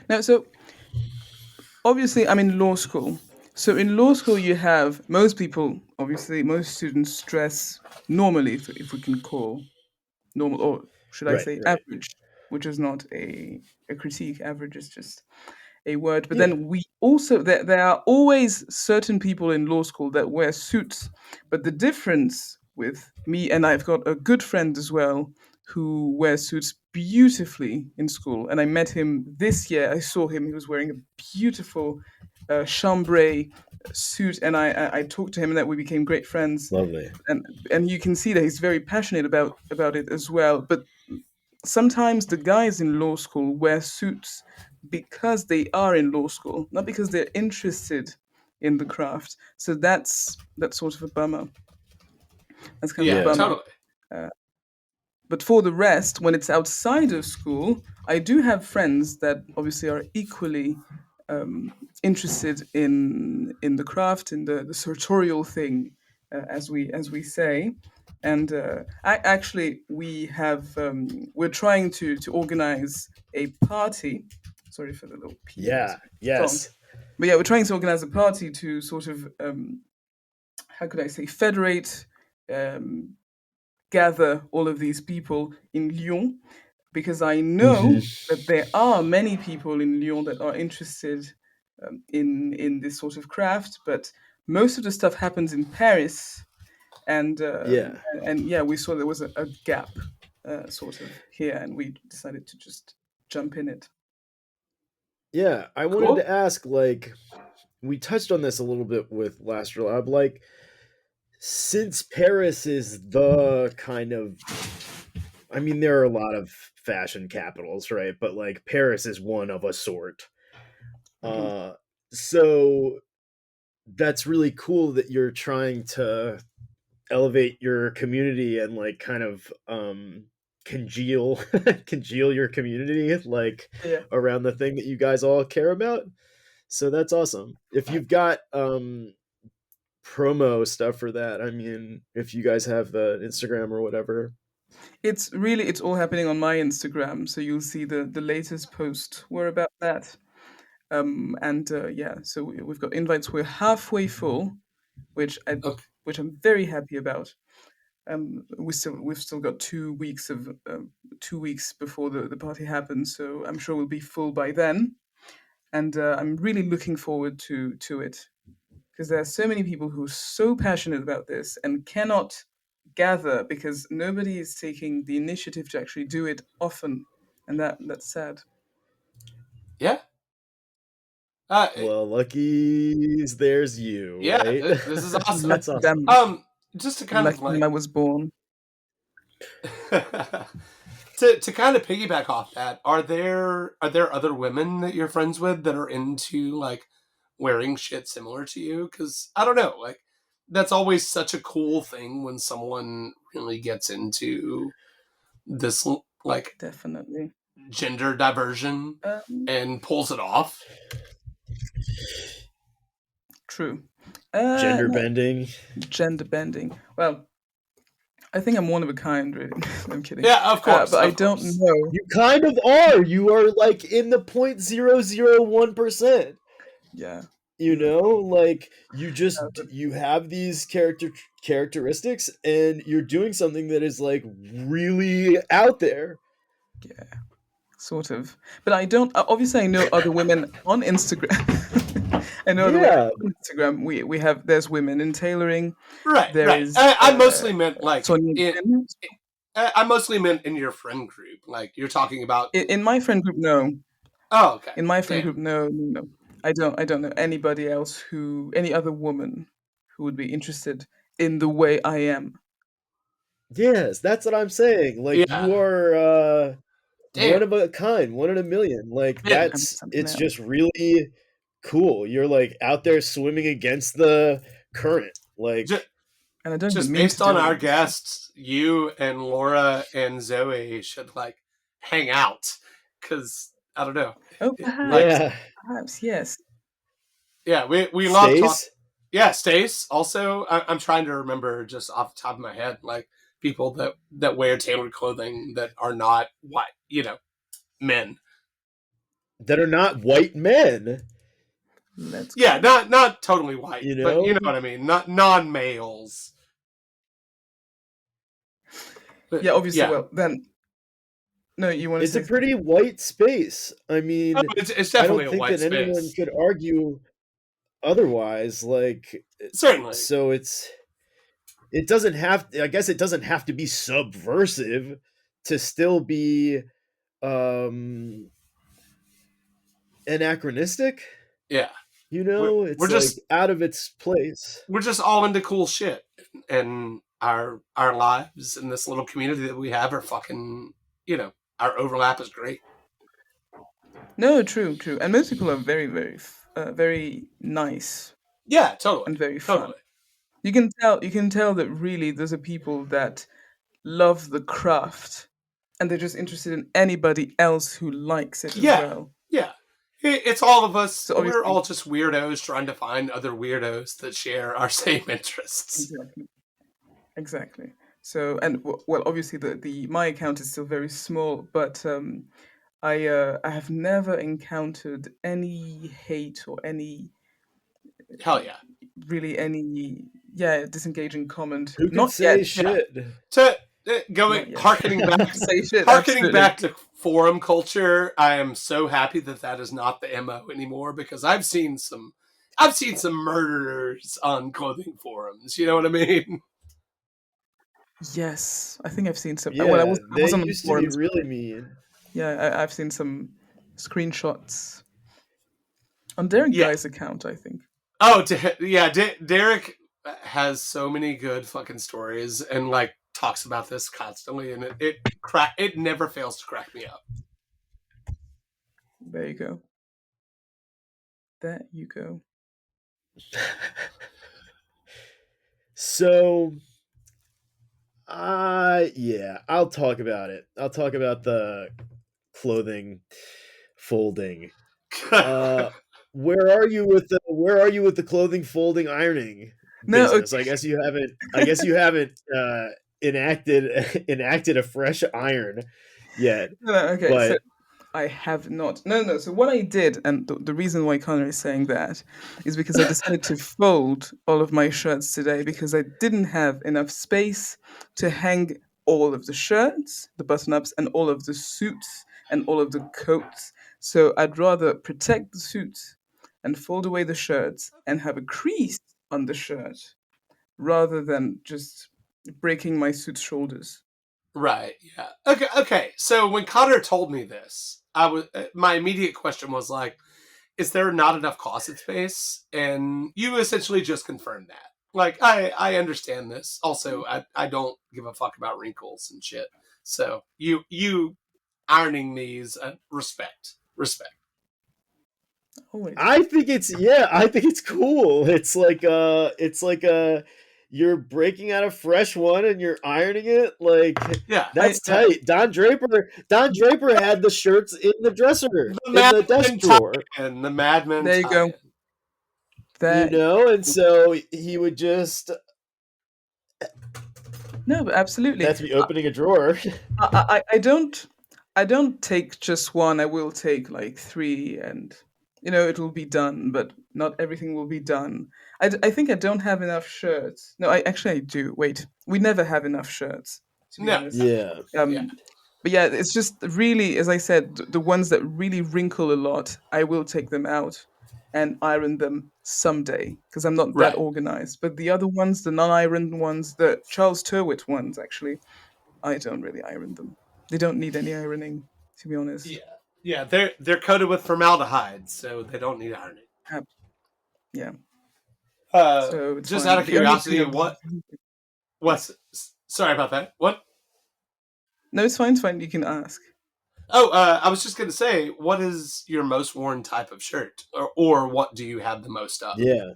No, so obviously I'm in law school. So in law school, you have most students dress normally, if we can call normal, or should I say average, which is not a critique. Average is just a word. But then we also, there are always certain people in law school that wear suits. But the difference with me, and I've got a good friend as well who wears suits beautifully in school. And I met him this year. I saw him. He was wearing a beautiful chambray suit, and I talked to him, and that we became great friends. Lovely. And you can see that he's very passionate about it as well. But sometimes the guys in law school wear suits because they are in law school, not because they're interested in the craft. So that's sort of a bummer. That's kind of a bummer. Totally. But for the rest, when it's outside of school, I do have friends that obviously are equally interested in the craft, in the sartorial thing, as we say. And we're trying to organize a party. Sorry for the little P. Yeah. Yes. But yeah, we're trying to organize a party to sort of, how could I say, federate, gather all of these people in Lyon, because I know that there are many people in Lyon that are interested in this sort of craft, but most of the stuff happens in Paris, and we saw there was a gap sort of here, and we decided to just jump in it. Yeah, I wanted to ask, like, we touched on this a little bit with Last Lab, like, since Paris is the kind of, I mean, there are a lot of fashion capitals, right? But like Paris is one of a sort. So that's really cool that you're trying to elevate your community and like kind of congeal your community like around the thing that you guys all care about. So that's awesome. If you've got promo stuff for that, I mean, if you guys have Instagram or whatever. It's all happening on my Instagram, so you'll see the latest post were about that. So we've got invites. We're halfway full, which I'm very happy about. We've still got 2 weeks of 2 weeks before the party happens, so I'm sure we'll be full by then. And I'm really looking forward to it, because there are so many people who are so passionate about this and cannot gather because nobody is taking the initiative to actually do it often, and that's sad. Yeah. Well, luckies, there's you. Yeah, right? This is awesome. That's awesome. Just to kind of like, when I was born. to kind of piggyback off that, are there other women that you're friends with that are into like wearing shit similar to you? Because I don't know, like that's always such a cool thing when someone really gets into this like definitely gender diversion and pulls it off. True. Gender bending. Well, I think I'm one of a kind, really. I'm kidding. Yeah, of course. But I don't know. You kind of are. You are like in the 0.001%. Yeah. You know, like you have these characteristics, and you're doing something that is like really out there. Yeah, sort of. But I don't. Obviously, I know other women on Instagram. I know other women on Instagram. We have. There's women in tailoring. Right. I mostly meant like I mostly meant in your friend group. Like you're talking about in my friend group. No. Oh, okay. In my friend group, no. I don't know anybody else any other woman who would be interested in the way I am. Yes, that's what I'm saying. Like you are one of a kind, one in a million. Like it's just really cool. You're like out there swimming against the current. Like and I don't just based on our guests, you and Laura and Zoe should like hang out, because I don't know. Oh, perhaps, yes. Yeah, we love talk. Yeah, Stace. Also, I'm trying to remember just off the top of my head, like people that wear tailored clothing that are not white, men. That are not white men. Not totally white, but you know what I mean. Not non-males. But, yeah, obviously. Yeah. Well, then. No, you want to. It's a pretty white space. I mean, it's definitely I don't a white think that space. Anyone could argue otherwise. Like, certainly. So it doesn't have. I guess it doesn't have to be subversive to still be anachronistic. Yeah. It's we're just like out of its place. We're just all into cool shit, and our lives in this little community that we have are fucking. Our overlap is great. No, true, and most people are very, very, very nice. Yeah, totally, and very fun. You can tell that really those are people that love the craft, and they're just interested in anybody else who likes it as well. Yeah. It's all of us. So we're all just weirdos trying to find other weirdos that share our same interests. Exactly. So, and well, obviously the my account is still very small, but I have never encountered any hate or any Hell yeah. really any disengaging comment. Who could Not yet. say shit? To Not yet. harkening Shit, harkening absolutely. back to forum culture, I am so happy that is not the MO anymore, because I've seen some murderers on clothing forums. You know what I mean? Yes, I think I've seen some. Well, Yeah, I was they on the used to be forums. really mean. Yeah, I've seen some screenshots on Derek Yeah. Guy's account, I think. Oh, Derek has so many good fucking stories, and like talks about this constantly, and it never fails to crack me up. There you go. There you go. So, yeah, I'll talk about it. I'll talk about the clothing folding. Where are you with the clothing folding ironing No, business? okay. I guess you haven't enacted a fresh iron yet. No, okay, so But I have not. No. So what I did, and the reason why Connor is saying that, is because I decided to fold all of my shirts today because I didn't have enough space to hang all of the shirts, the button-ups, and all of the suits and all of the coats. So I'd rather protect the suits and fold away the shirts and have a crease on the shirt rather than just breaking my suit's shoulders. Right. Yeah. Okay. So when Connor told me this, my immediate question was like, is there not enough closet space? And you essentially just confirmed that. Like, I understand this. Also, I don't give a fuck about wrinkles and shit. So you ironing these, respect. Always. I think it's cool. It's like you're breaking out a fresh one and you're ironing it. Like, Yeah. that's tight. Don Draper had the shirts in the dresser, in the desk drawer. And the Madman There you go. tie-in. There. And so he would just No, but absolutely. that's me opening a drawer. I don't take just one. I will take like three, and it will be done. But not everything will be done. I think I don't have enough shirts. No, I do. Wait, we never have enough shirts, to be No. honest. Yeah. Yeah. But yeah, it's just really, as I said, the ones that really wrinkle a lot, I will take them out and iron them someday because I'm not that Right. organized. But the other ones, the non-ironed ones, the Charles Turwitt ones, actually, I don't really iron them. They don't need any ironing, to be honest. Yeah. Yeah. They're coated with formaldehyde, so they don't need ironing. Yeah. Uh, So it's just fine. out of The only thing curiosity, what's sorry about that. What? No, it's fine. It's fine. You can ask. Oh, I was just gonna say, what is your most worn type of shirt, or what do you have the most of? Yeah.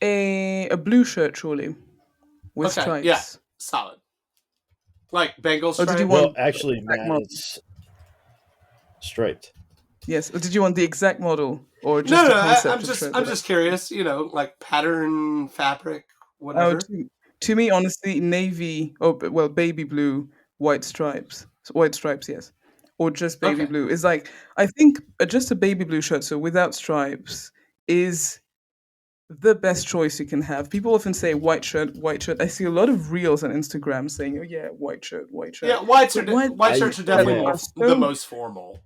A blue shirt, surely, with Okay, yeah, stripes. solid. Like Bengal Or did you stripe. Well, want the actually, exact Matt, model? it's striped. Yes. Or did you want the exact model or No, just no, the concept of shirt I'm that just curious. You know, like pattern, fabric, Oh, whatever. to me, honestly, navy, well, baby blue, white stripes. White stripes, yes. Or just baby Okay, blue. Is like, I think just a baby blue shirt, so without stripes, is the best choice you can have. People often say white shirt, white shirt. I see a lot of reels on Instagram saying, oh, yeah, white shirt, white shirt. yeah, white But white shirts are shirts definitely are the so most formal.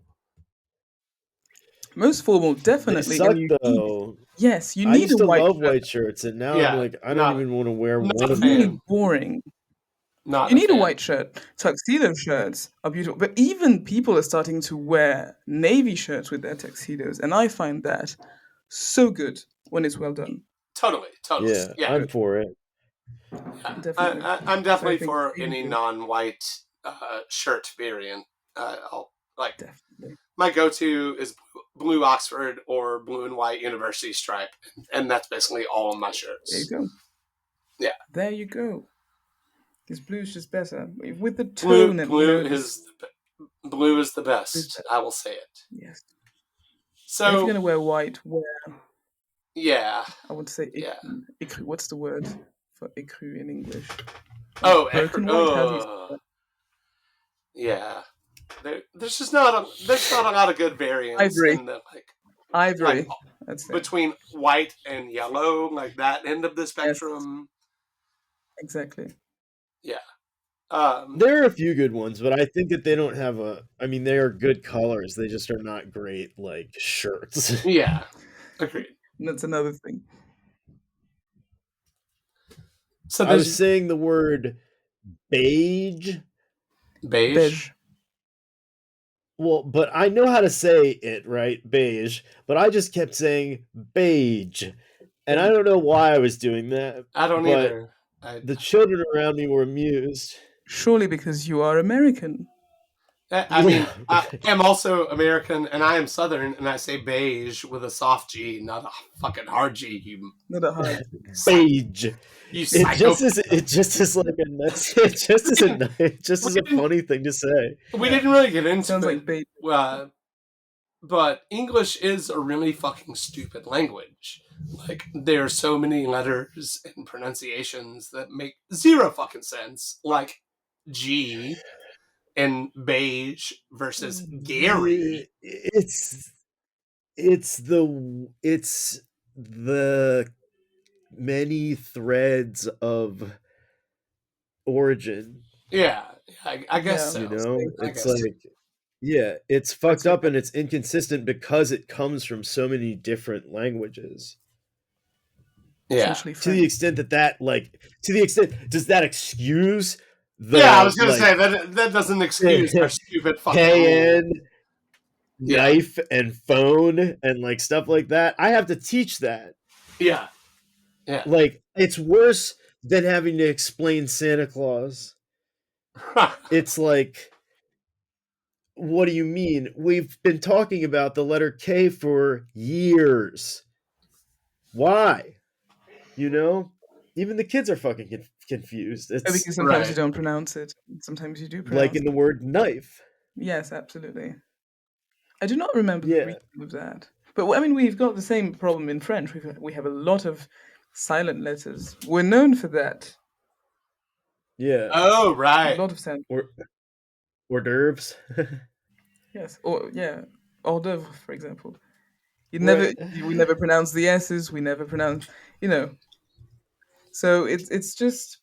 most formal, They definitely. And suck need, though. yes, you I need used a to white love shirt. white shirts, and now I'm Yeah, like, I don't even want to wear not one a of Really them. fan. boring. Not You a need a fan. white shirt. Tuxedo shirts are beautiful, but even people are starting to wear navy shirts with their tuxedos, and I find that so good when it's well done. Totally. Yeah, Yeah, I'm for it. yeah. Definitely. I'm So I definitely think for baby any blue, non-white shirt variant. I'll like definitely. my go-to is blue Oxford or blue and white university stripe, and that's basically all of my There you shirts. go. Yeah, There you go. This blue's just better with the tone and this blue is the blue's best. better. I will say it. Yes. And if you're So gonna wear white, wear yeah, I would say yeah. écru. What's the word for écru in English? Oh, broken white. How do you say that? yeah. There's just not a lot of good variants Ivory. in the Ivory. like That's it. between white and yellow, like that end of the spectrum. Yes, exactly. Yeah. There are a few good ones, but I think that they don't have a. I mean, they are good colors. They just are not great like shirts. Yeah. Agreed. That's another thing. So I was there's saying the word beige. beige. Well, but I know how to say it, right? Beige. But I just kept saying beige. And I don't know why I was doing that. I don't but either. The children around me were amused. Surely because you are American. I mean, I am also American, and I am Southern, and I say beige with a soft G, not a fucking hard G. You Not a hard. beige. You It just is like a nice. It just is a funny thing to say. We didn't really get into Sounds it, like beige. but English is a really fucking stupid language. Like, there are so many letters and pronunciations that make zero fucking sense. Like G and beige versus Gary. It's the many threads of origin. Yeah, I guess so. You know, I it's guess like, yeah, it's fucked up and it's inconsistent because it comes from so many different languages. Yeah. To the extent does that excuse the I was gonna say that doesn't excuse our stupid fucking KN rule. knife and phone and like stuff like that. I have to teach that. Yeah. Like, it's worse than having to explain Santa Claus. It's like, what do you mean? We've been talking about the letter K for years. Why? You know? Even the kids are fucking confused. It's because sometimes you don't pronounce it. Sometimes you do pronounce like in the word knife. Yes, absolutely. I do not remember the reason of that. But I mean, we've got the same problem in French. We have a lot of silent letters. We're known for that. Yeah. Oh, right. A lot of sound. Hors d'oeuvres. Yes. Or hors d'oeuvre, for example. We never pronounce the S's. We never pronounce, So it's just,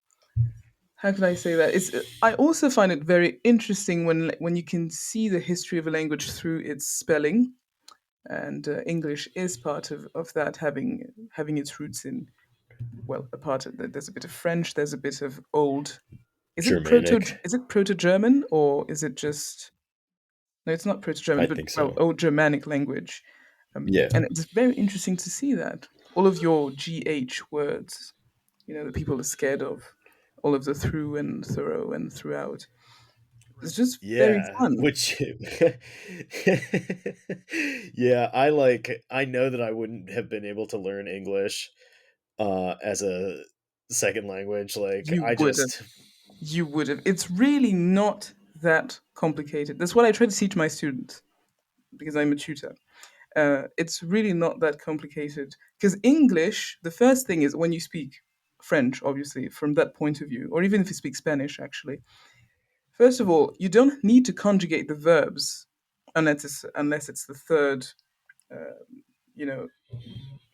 how can I say that? I also find it very interesting when you can see the history of a language through its spelling, and English is part of that, having its roots in, well, there's a bit of French, there's a bit of old. Is it Proto-German, or is it just? No, it's not Proto-German, but think so. Old Germanic language. And it's very interesting to see that all of your GH words, that people are scared of, all of the through and thorough and throughout. It's just very fun. Which, I know that I wouldn't have been able to learn English as a second language. Like, You would have. It's really not that complicated. That's what I try to teach my students, because I'm a tutor. It's really not that complicated, because English, the first thing is, when you speak French, obviously, from that point of view, or even if you speak Spanish, actually, first of all, you don't need to conjugate the verbs unless it's the third,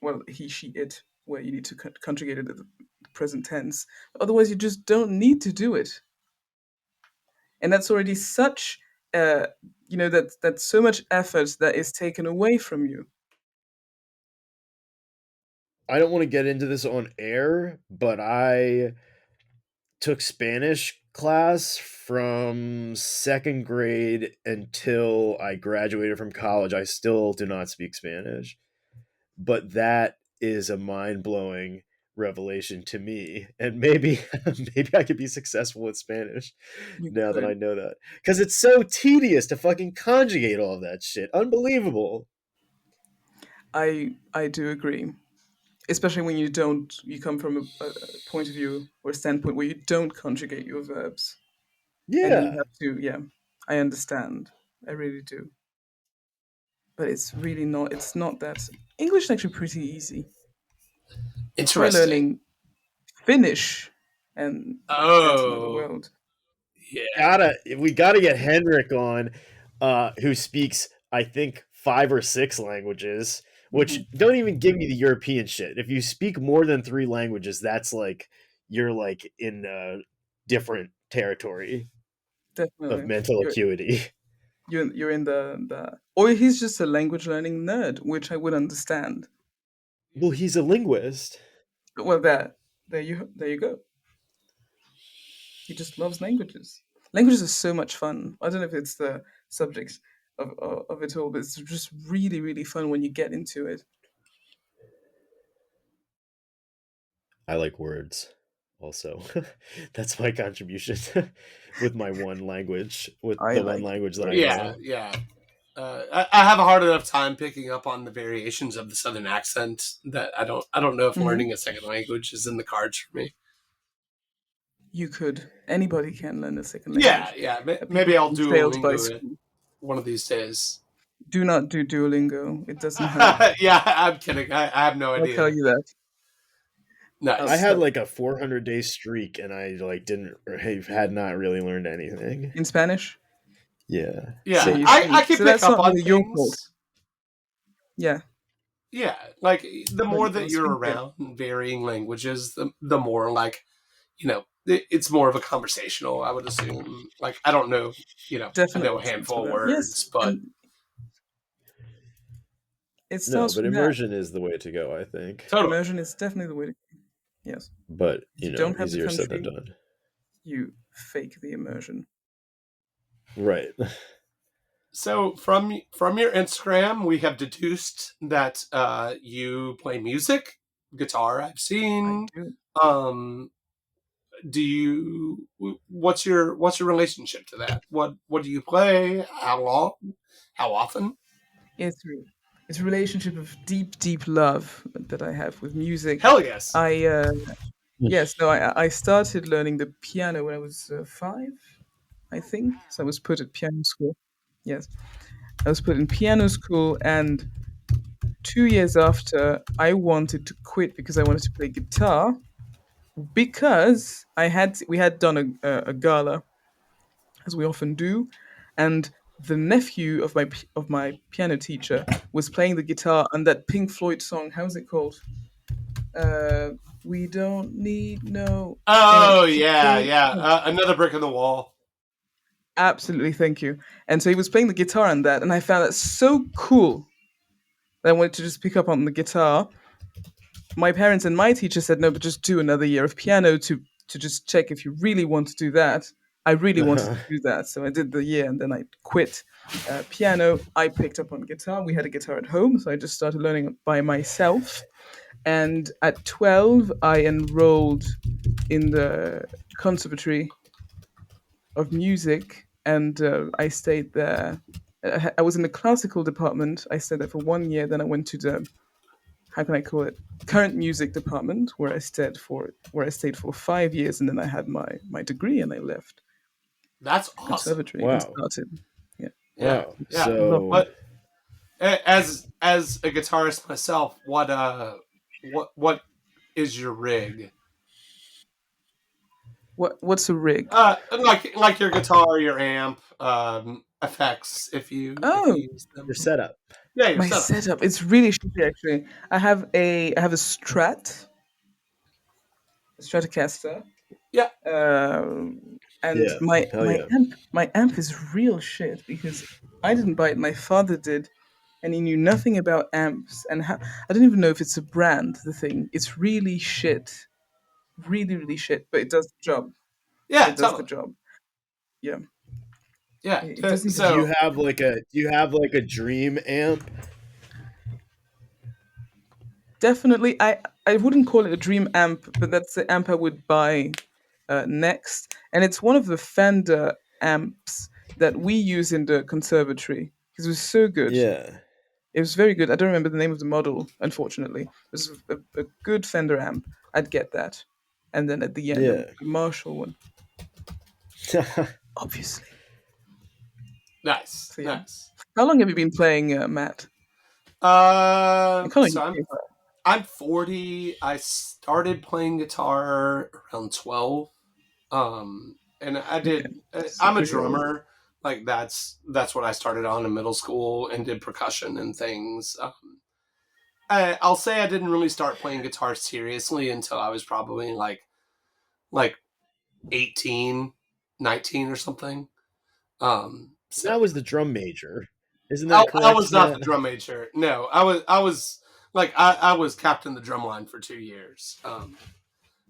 well, he, she, it, where you need to conjugate it at the present tense. Otherwise, you just don't need to do it. And that's already such, that's so much effort that is taken away from you. I don't want to get into this on air, but I took Spanish class from second grade until I graduated from college. I still do not speak Spanish, but that is a mind-blowing revelation to me, and maybe I could be successful with Spanish now that I know that, because it's so tedious to fucking conjugate all of that shit. Unbelievable. I do agree, especially when you come from a point of view or a standpoint where you don't conjugate your verbs. And you have to. I understand, I really do, but it's not that. English is actually pretty easy. Interesting. Try learning Finnish. and that's another Oh, world. yeah. We gotta get Henrik on, who speaks, I think, 5 or 6 languages. Which don't even give me the European shit. If you speak more than 3 languages, that's like you're like in a different territory of Definitely, mental acuity. you're in the, or he's just a language learning nerd, which I would understand. Well, he's a linguist. Well, there you go. He just loves languages. Languages are so much fun. I don't know if it's the subject of it all, but it's just really, really fun when you get into it. I like words also. That's my contribution with my one language, with I the one like language that I words. Yeah, know. yeah. I have a hard enough time picking up on the variations of the Southern accent that I don't know if Hmm. learning a second language is in the cards for me. You could. Anybody can learn a second Yeah, language. yeah. People Maybe I'll who failed by Duolingo it school. one of these days. Do not do Duolingo. It doesn't help. Yeah, I'm kidding. I have no I'll tell idea. you that. I Nice. had So like a 400-day streak, and I like didn't had not really learned anything. in Spanish, Yeah. yeah, Yeah, So you I see. can So pick that's up not on really your fault. things. Yeah, Yeah, like the but more you'll that you're speak it. around varying languages, the more like it's more of a conversational. I would assume. Like I don't know, I know Definitely a starts with handful of that. Yes, words, but and it no, starts but with that. immersion is the way to go, I think. totally. Immersion is definitely the way to go. Yes. But If you don't have the easier said than country, done. you fake the immersion. Right. So from your Instagram, we have deduced that you play music, guitar. I've I seen. do. Um, do you? What's your relationship to that? What do you play? How long? How often? It's it's a relationship of deep, deep love that I have with music. Hell yes. I yes, no, I started learning the piano when I was 5, I think. So I was put at piano school. Yes, I was put in piano school, and 2 years after, I wanted to quit because I wanted to play guitar because we had done a gala, as we often do, and the nephew of my piano teacher was playing the guitar on that Pink Floyd song. How's it called? Uh, we don't need no. Anyway, Oh keep yeah, going. yeah. Another brick in the wall. Absolutely, thank you. And so he was playing the guitar on that, and I found that so cool that I wanted to just pick up on the guitar. My parents and my teacher said no, but just do another year of piano to just check if you really want to do that. I really wanted to do that, so I did the year, and then I quit piano. I picked up on guitar. We had a guitar at home, so I just started learning it by myself. And at 12, I enrolled in the conservatory of music, and I stayed there. I was in the classical department. I stayed there for 1 year. Then I went to the, how can I call it, current music department, where I stayed for 5 years, and then I had my degree, and I left That's the awesome. conservatory and Wow. started. Yeah, Yeah, Wow. yeah. So But as a guitarist myself, what is your rig? what's a rig? Like your guitar, your amp, effects, if Oh, you use your them. setup. Yeah, your my setup. setup. It's really shitty actually. I have a Stratocaster. Yeah. And Yeah. my Hell my yeah. amp my amp is real shit because I didn't buy it. My father did, and he knew nothing about amps. And I don't even know if it's a brand. The thing, it's really shit, really really shit. But it does the job. Yeah, It does the totally. job. Yeah, Yeah. it doesn't even. Do you So have like a dream amp? Definitely, I wouldn't call it a dream amp, but that's the amp I would buy next, and it's one of the Fender amps that we use in the conservatory because it was so good. Yeah. It was very good. I don't remember the name of the model, unfortunately. It was a good Fender amp. I'd get that. And then at the end, a Yeah. Marshall one, obviously. nice, So, yeah. nice. How long have you been playing, Matt? Like, how long have So you I'm played for? I'm 40. I started playing guitar around 12. And I did. I'm a drummer. Like that's what I started on in middle school and did percussion and things. I'll say I didn't really start playing guitar seriously until I was probably like 18, 19 or something. So that was the drum major. Isn't that correct? I was not Matt? the drum major. No, I was captain the drum line for 2 years.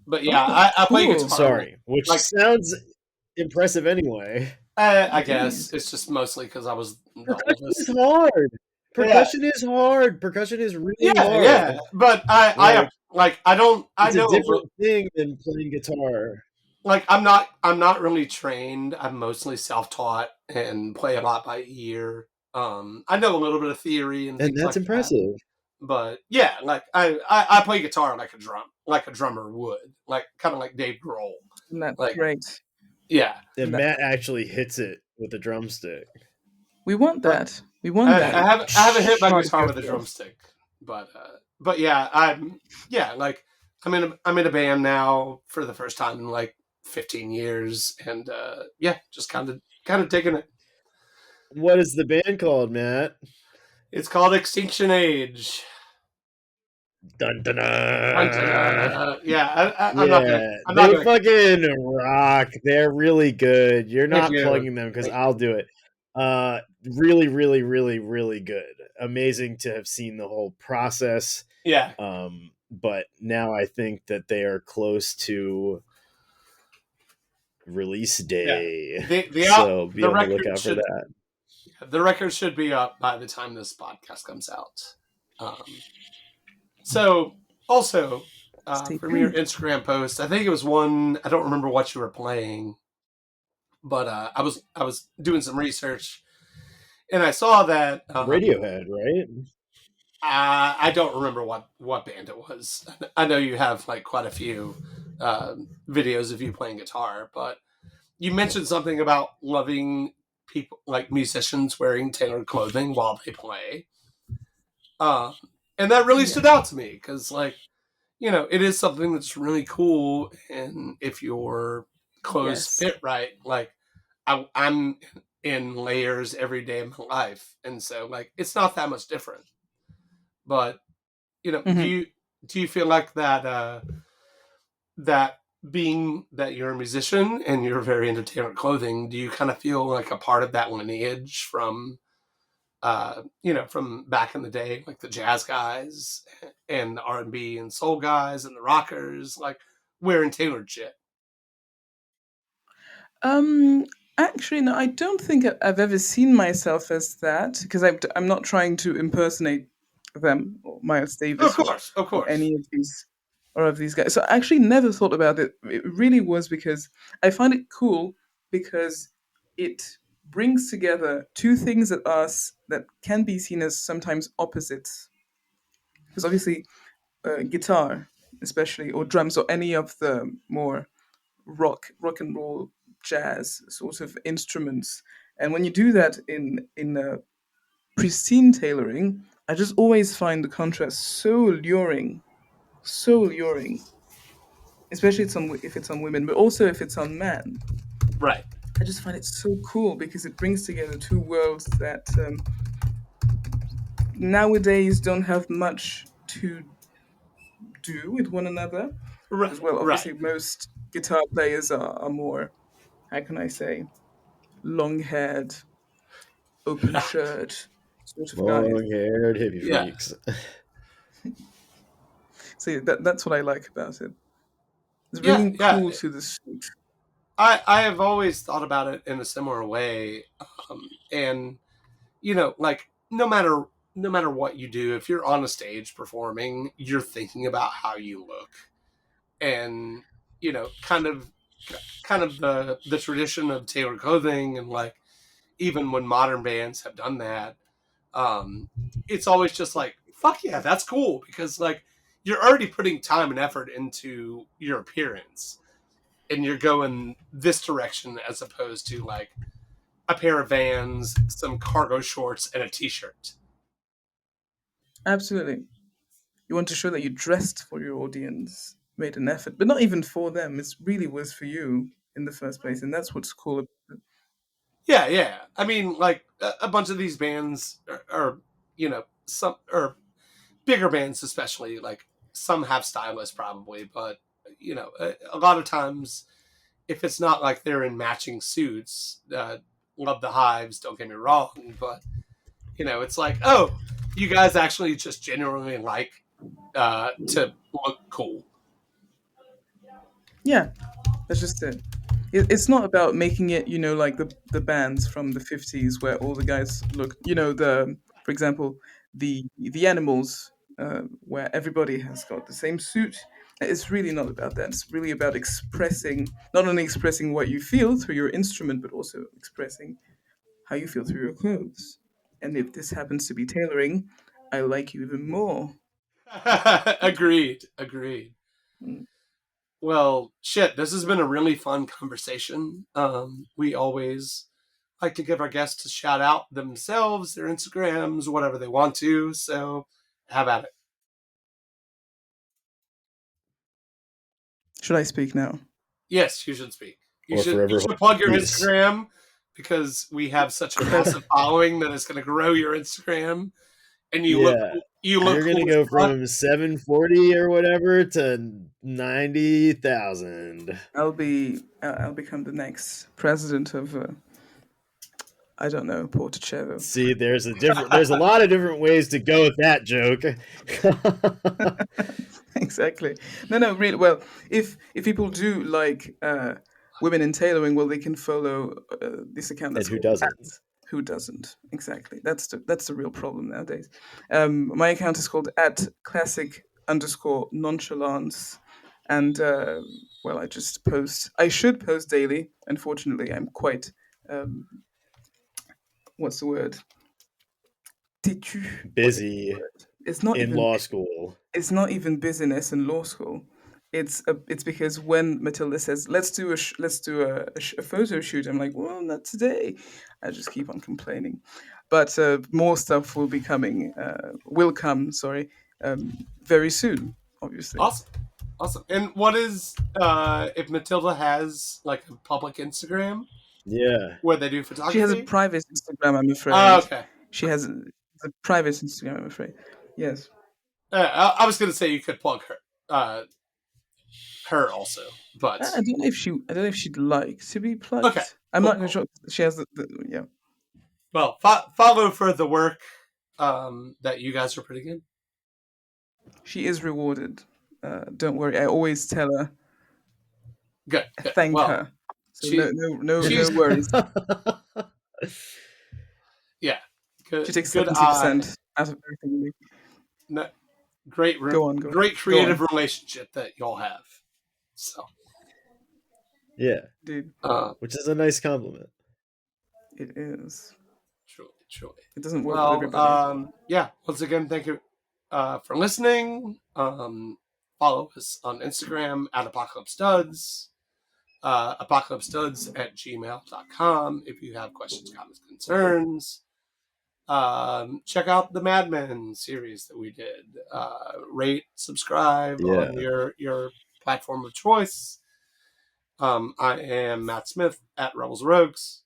But yeah, I play guitar. Sorry, which sounds impressive anyway. I guess it's just mostly because I was the oldest. Is hard. Percussion is hard. Percussion is really hard. Yeah. But I don't. I know it's a different thing than playing guitar. Like I'm not really trained. I'm mostly self-taught and play a lot by ear. I know a little bit of theory and things that's like impressive. That. But yeah, like I play guitar like a drummer would, like kind of like Dave Grohl. That's like, great. Yeah. And Matt actually hits it with a drumstick. We want that. We want that. I haven't hit my guitar with a drumstick, but yeah, I'm in a band now for the first time in like 15 years, and yeah, just kind of digging it. What is the band called, Matt? It's called Extinction Age. Dun, dun, dun. Yeah, I'm not fucking rock. They're really good. You're not plugging them because I'll do it. Really, really, really, really good. Amazing to have seen the whole process. Yeah. But now I think that they are close to release day. Yeah. So be on the lookout for that. The record should be up by the time this podcast comes out. So also from your Instagram post, I think it was one, I don't remember what you were playing, but I was doing some research and I saw that Radiohead, right? I don't remember what band it was. I know you have like quite a few videos of you playing guitar, but you mentioned something about loving people, like musicians wearing tailored clothing while they play. And that really stood out to me because, like, you know, it is something that's really cool. And if your clothes fit right, like, I'm in layers every day of my life. And so, like, it's not that much different. But, you know, do you feel like that, that being that you're a musician and you're very into tailored clothing, do you kind of feel like a part of that lineage from, you know, from back in the day, like the jazz guys and the R&B and soul guys and the rockers, like wearing tailored shit? Actually, no, I don't think I've ever seen myself as that because I'm not trying to impersonate them or Miles Davis, of course, or any of these guys. So I actually never thought about it. It really was because I find it cool because it brings together two things that can be seen as sometimes opposites. Because obviously, guitar, especially, or drums, or any of the more rock and roll, jazz sort of instruments, and when you do that in pristine tailoring, I just always find the contrast so alluring, especially if it's on women, but also if it's on men. Right. I just find it so cool because it brings together two worlds that nowadays don't have much to do with one another. Right. As well, obviously, most guitar players are more, how can I say, long-haired, open shirt sort of guys. Long-haired hippie freaks. So that's what I like about it. It's bringing cool to the suit. I have always thought about it in a similar way, and you know, like no matter what you do, if you're on a stage performing, you're thinking about how you look, and you know, kind of the tradition of tailored clothing, and like even when modern bands have done that, it's always just like, fuck yeah, that's cool, because like you're already putting time and effort into your appearance and you're going this direction as opposed to like a pair of Vans, some cargo shorts, and a t-shirt. Absolutely. You want to show that you dressed for your audience, made an effort, but not even for them. It really was for you in the first place, and that's what's cool about it. Yeah. I mean, like a bunch of these bands are some or bigger bands, especially like some have stylists probably, but a lot of times if it's not like they're in matching suits, love the Hives. Don't get me wrong, but it's like, oh, you guys actually just genuinely like to look cool. Yeah, that's just it. It's not about making it, like the bands from the 50s where all the guys look, for example, the Animals, where everybody has got the same suit. It's really not about that. It's really about expressing, not only expressing what you feel through your instrument, but also expressing how you feel through your clothes. And if this happens to be tailoring, I like you even more. Agreed. Mm. Well, shit, this has been a really fun conversation. We always like to give our guests a shout out themselves, their Instagrams, whatever they want to. So have at it. Should I speak now? Yes, you should speak. You Or should forever plug your peace. Instagram because we have such a massive following that it's going to grow your Instagram. And you look You're cool gonna go from 740 or whatever to 90,000. I'll become the next president of I don't know, Porticello. See, there's a lot of different ways to go with that joke. Exactly. No, really. Well, if people do like women in tailoring, well, they can follow this account. That's And who doesn't? Who doesn't? Exactly. That's the real problem nowadays. My account is called @classic_nonchalance, and well, I just post. I should post daily. Unfortunately, I'm quite what's the word? Busy. It's not in even law school. It's not even busyness in law school. It's because when Matilda says let's do a photo shoot, I'm like, well, not today. I just keep on complaining, but more stuff will be coming. Will come. Sorry, very soon. Obviously. Awesome. And what is if Matilda has like a public Instagram? Yeah. Where they do photography? She has a private Instagram, I'm afraid. Oh, okay. She has a private Instagram, I'm afraid. Yes. I was going to say you could plug her also, but I don't know if she'd like to be plugged. Okay. I'm not sure. She has the yeah. Well, follow for the work that you guys are putting in. She is rewarded. Don't worry. I always tell her. Good. Thank her. So no worries. Yeah. Good, she takes good 70% out of everything. No, great creative relationship that y'all have. So. Yeah. Dude. Which is a nice compliment. It is. Truly. It doesn't work with everybody. Yeah. Once again, thank you for listening. Follow us on Instagram @ApocalypseStuds. ApocalypseStuds@gmail.com if you have questions, comments, concerns. Check out the Mad Men series that we did. Rate, subscribe on your platform of choice. I am Matt Smith @RebelsRogues.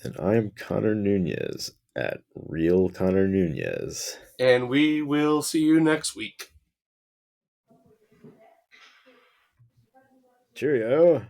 And I am Connor Nunez @RealConnorNunez. And we will see you next week. Cheerio.